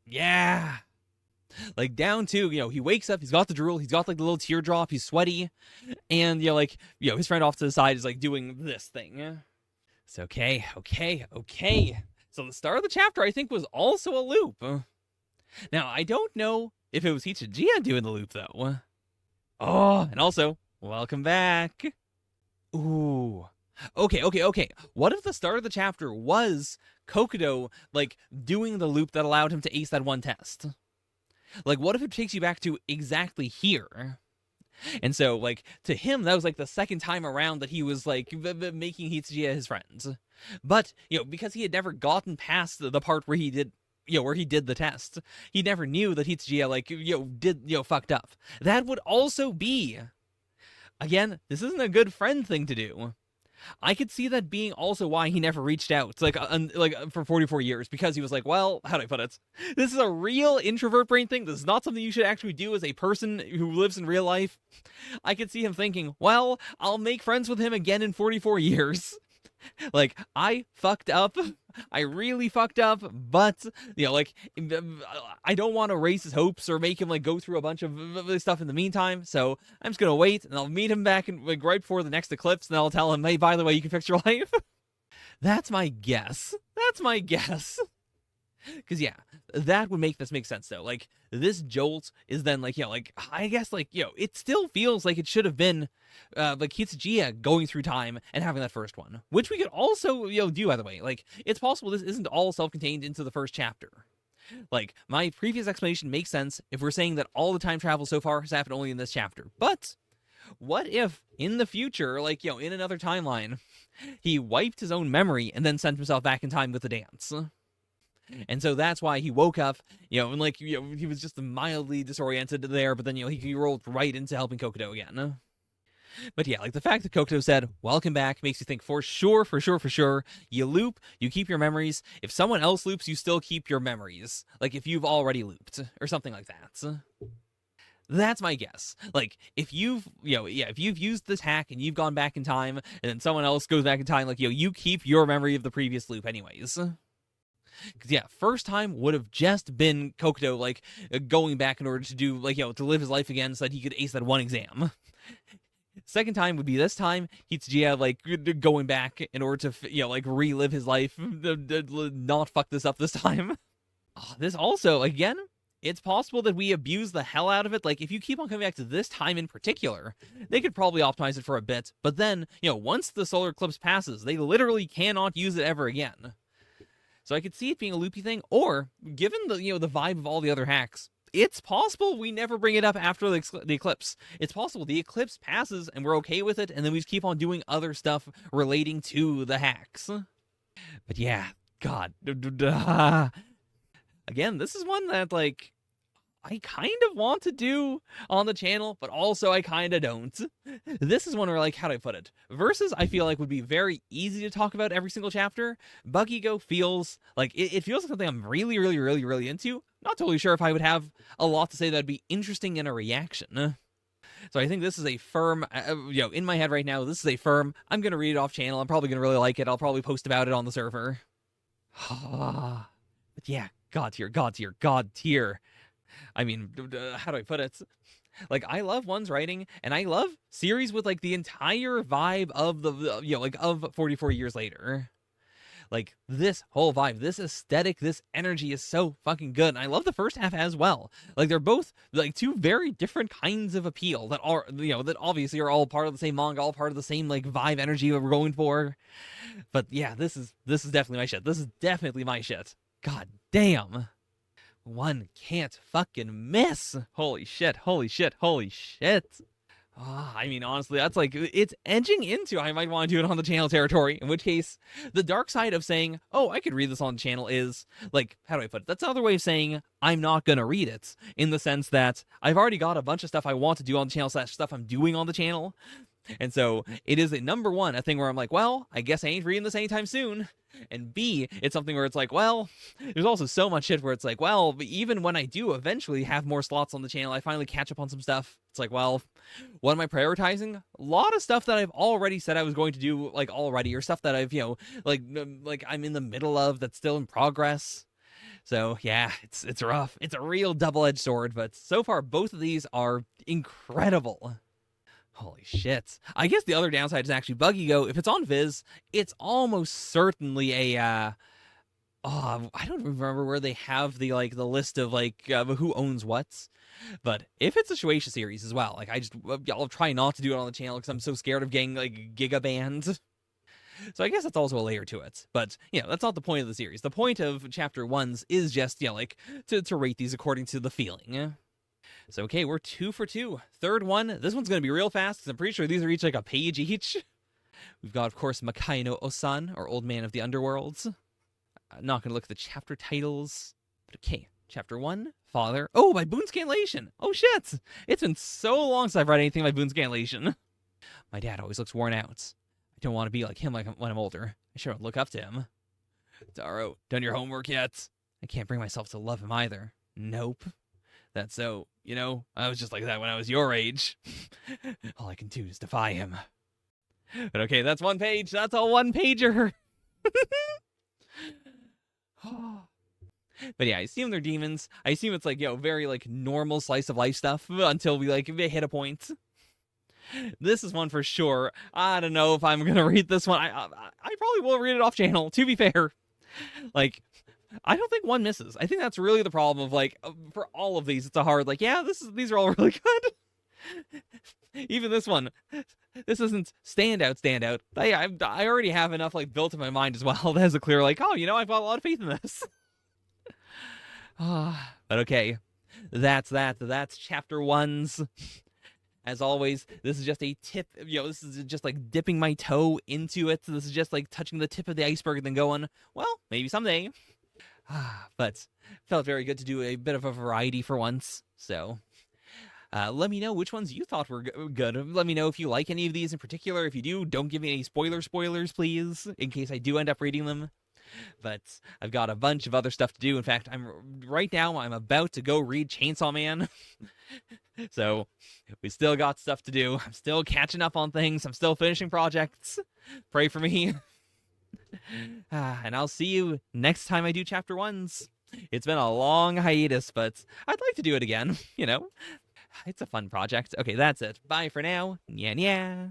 Yeah. Like, down to, he wakes up, he's got the drool, he's got, like, the little teardrop, he's sweaty, and, his friend off to the side is, like, doing this thing. It's okay. So the start of the chapter, I think, was also a loop. Now, I don't know if it was Hichijiya doing the loop, though. Oh, and also, welcome back. Ooh. Okay. What if the start of the chapter was Kokudo, like, doing the loop that allowed him to ace that one test? Like, what if it takes you back to exactly here? And so, like, to him, that was, like, the second time around that he was, like, making Hichijiya his friend. But, because he had never gotten past the part where he did, where he did the test, he never knew that Hichijiya, like, fucked up. That would also be, again, this isn't a good friend thing to do. I could see that being also why he never reached out, like for 44 years, because he was like, well, how do I put it? This is a real introvert brain thing. This is not something you should actually do as a person who lives in real life. I could see him thinking, well, I'll make friends with him again in 44 years. Like, I fucked up. I really fucked up, but, I don't want to raise his hopes or make him, like, go through a bunch of stuff in the meantime, so I'm just gonna wait, and I'll meet him back like, right before the next eclipse, and I'll tell him, hey, by the way, you can fix your life. That's my guess. Because, yeah, that would make this make sense, though. Like, this jolt is then, like, I guess, like, it still feels like it should have been, like, Hichijiya going through time and having that first one. Which we could also, do, by the way. Like, it's possible this isn't all self-contained into the first chapter. Like, my previous explanation makes sense if we're saying that all the time travel so far has happened only in this chapter. But what if, in the future, like, in another timeline, he wiped his own memory and then sent himself back in time with the dance? And so that's why he woke up, and like, he was just mildly disoriented there, but then, he rolled right into helping Kokudo again. But yeah, like the fact that Kokudo said, welcome back, makes you think for sure, you loop, you keep your memories. If someone else loops, you still keep your memories. Like if you've already looped, or something like that. That's my guess. Like, if you've, if you've used this hack and you've gone back in time, and then someone else goes back in time, like, you keep your memory of the previous loop anyways. Because, yeah, first time would have just been Kokudo, like, going back in order to do, like, to live his life again so that he could ace that one exam. Second time would be this time, Hichijiya, like, going back in order to, like, relive his life, not fuck this up this time. This also, again, it's possible that we abuse the hell out of it. Like, if you keep on coming back to this time in particular, they could probably optimize it for a bit. But then, once the solar eclipse passes, they literally cannot use it ever again. So I could see it being a loopy thing, or, given the, the vibe of all the other hacks, it's possible we never bring it up after the eclipse. It's possible the eclipse passes and we're okay with it, and then we just keep on doing other stuff relating to the hacks. But yeah, God. Again, this is one that, like, I kind of want to do on the channel, but also I kind of don't. This is one where, like, how do I put it? Versus, I feel like, would be very easy to talk about every single chapter. Bug Ego feels like, it feels like something I'm really, really, really, really into. Not totally sure if I would have a lot to say that'd be interesting in a reaction. So I think this is a firm, in my head right now, this is a firm, I'm going to read it off channel. I'm probably going to really like it. I'll probably post about it on the server. But yeah, God tier. I mean, how do I put it? Like, I love One's writing, and I love series with, like, the entire vibe of of 44 years later. Like, this whole vibe, this aesthetic, this energy is so fucking good, and I love the first half as well. Like, they're both, like, two very different kinds of appeal that are, that obviously are all part of the same manga, all part of the same, like, vibe energy that we're going for. But yeah, this is definitely my shit. This is definitely my shit. God damn. One can't fucking miss. Holy shit. I mean, honestly, that's like, it's edging into I might want to do it on the channel territory, in which case, the dark side of saying, oh, I could read this on the channel is, like, how do I put it? That's another way of saying I'm not going to read it, in the sense that I've already got a bunch of stuff I want to do on the channel / stuff I'm doing on the channel. And so it is number one, a thing where I'm like, well, I guess I ain't reading this anytime soon. And B, it's something where it's like, well, there's also so much shit where it's like, well, even when I do eventually have more slots on the channel, I finally catch up on some stuff. It's like, well, what am I prioritizing? A lot of stuff that I've already said I was going to do, like, already, or stuff that I've, like I'm in the middle of that's still in progress. So yeah, it's rough. It's a real double-edged sword, but so far both of these are incredible. Holy shit. I guess the other downside is actually Buggy Go. If it's on Viz, it's almost certainly a, I don't remember where they have the list of, who owns what. But if it's a Shueisha series as well, like, I'll try not to do it on the channel because I'm so scared of getting, like, giga banned. So I guess that's also a layer to it. But, that's not the point of the series. The point of chapter 1s is just, to rate these according to the feeling. So, okay, we're 2 for 2. Third one, this one's going to be real fast, because I'm pretty sure these are each like a page each. We've got, of course, Makai no Ossan, or Old Man of the Underworlds. I'm not going to look at the chapter titles. But okay, chapter 1, Father. Oh, by Boone Scanlation. Oh, shit. It's been so long since I've read anything by Boone Scanlation. My dad always looks worn out. I don't want to be like him when I'm older. I sure don't look up to him. Taro, done your homework yet? I can't bring myself to love him either. Nope. That's so, I was just like that when I was your age. All I can do is defy him. But okay, that's one page. That's a one-pager. But yeah, I assume they're demons. I assume it's like, very like normal slice of life stuff until we hit a point. This is one for sure. I don't know if I'm gonna read this one. I probably will read it off channel, to be fair. Like, I don't think one misses. I think that's really the problem of, for all of these, it's a hard, these are all really good. Even this one, this isn't standout. I already have enough, built in my mind as well that has a clear, I've got a lot of faith in this. But okay, that's chapter 1's. As always, this is just a tip, this is just dipping my toe into it. This is just touching the tip of the iceberg and then going, well, maybe someday. But felt very good to do a bit of a variety for once. So let me know which ones you thought were good. Let me know if you like any of these in particular. If you do, don't give me any spoilers, please, in case I do end up reading them. But I've got a bunch of other stuff to do. In fact, right now I'm about to go read Chainsaw Man. So we still got stuff to do. I'm still catching up on things. I'm still finishing projects. Pray for me. And I'll see you next time I do chapter 1s. It's been a long hiatus, but I'd like to do it again. It's a fun project. Okay, that's it. Bye for now. Yeah.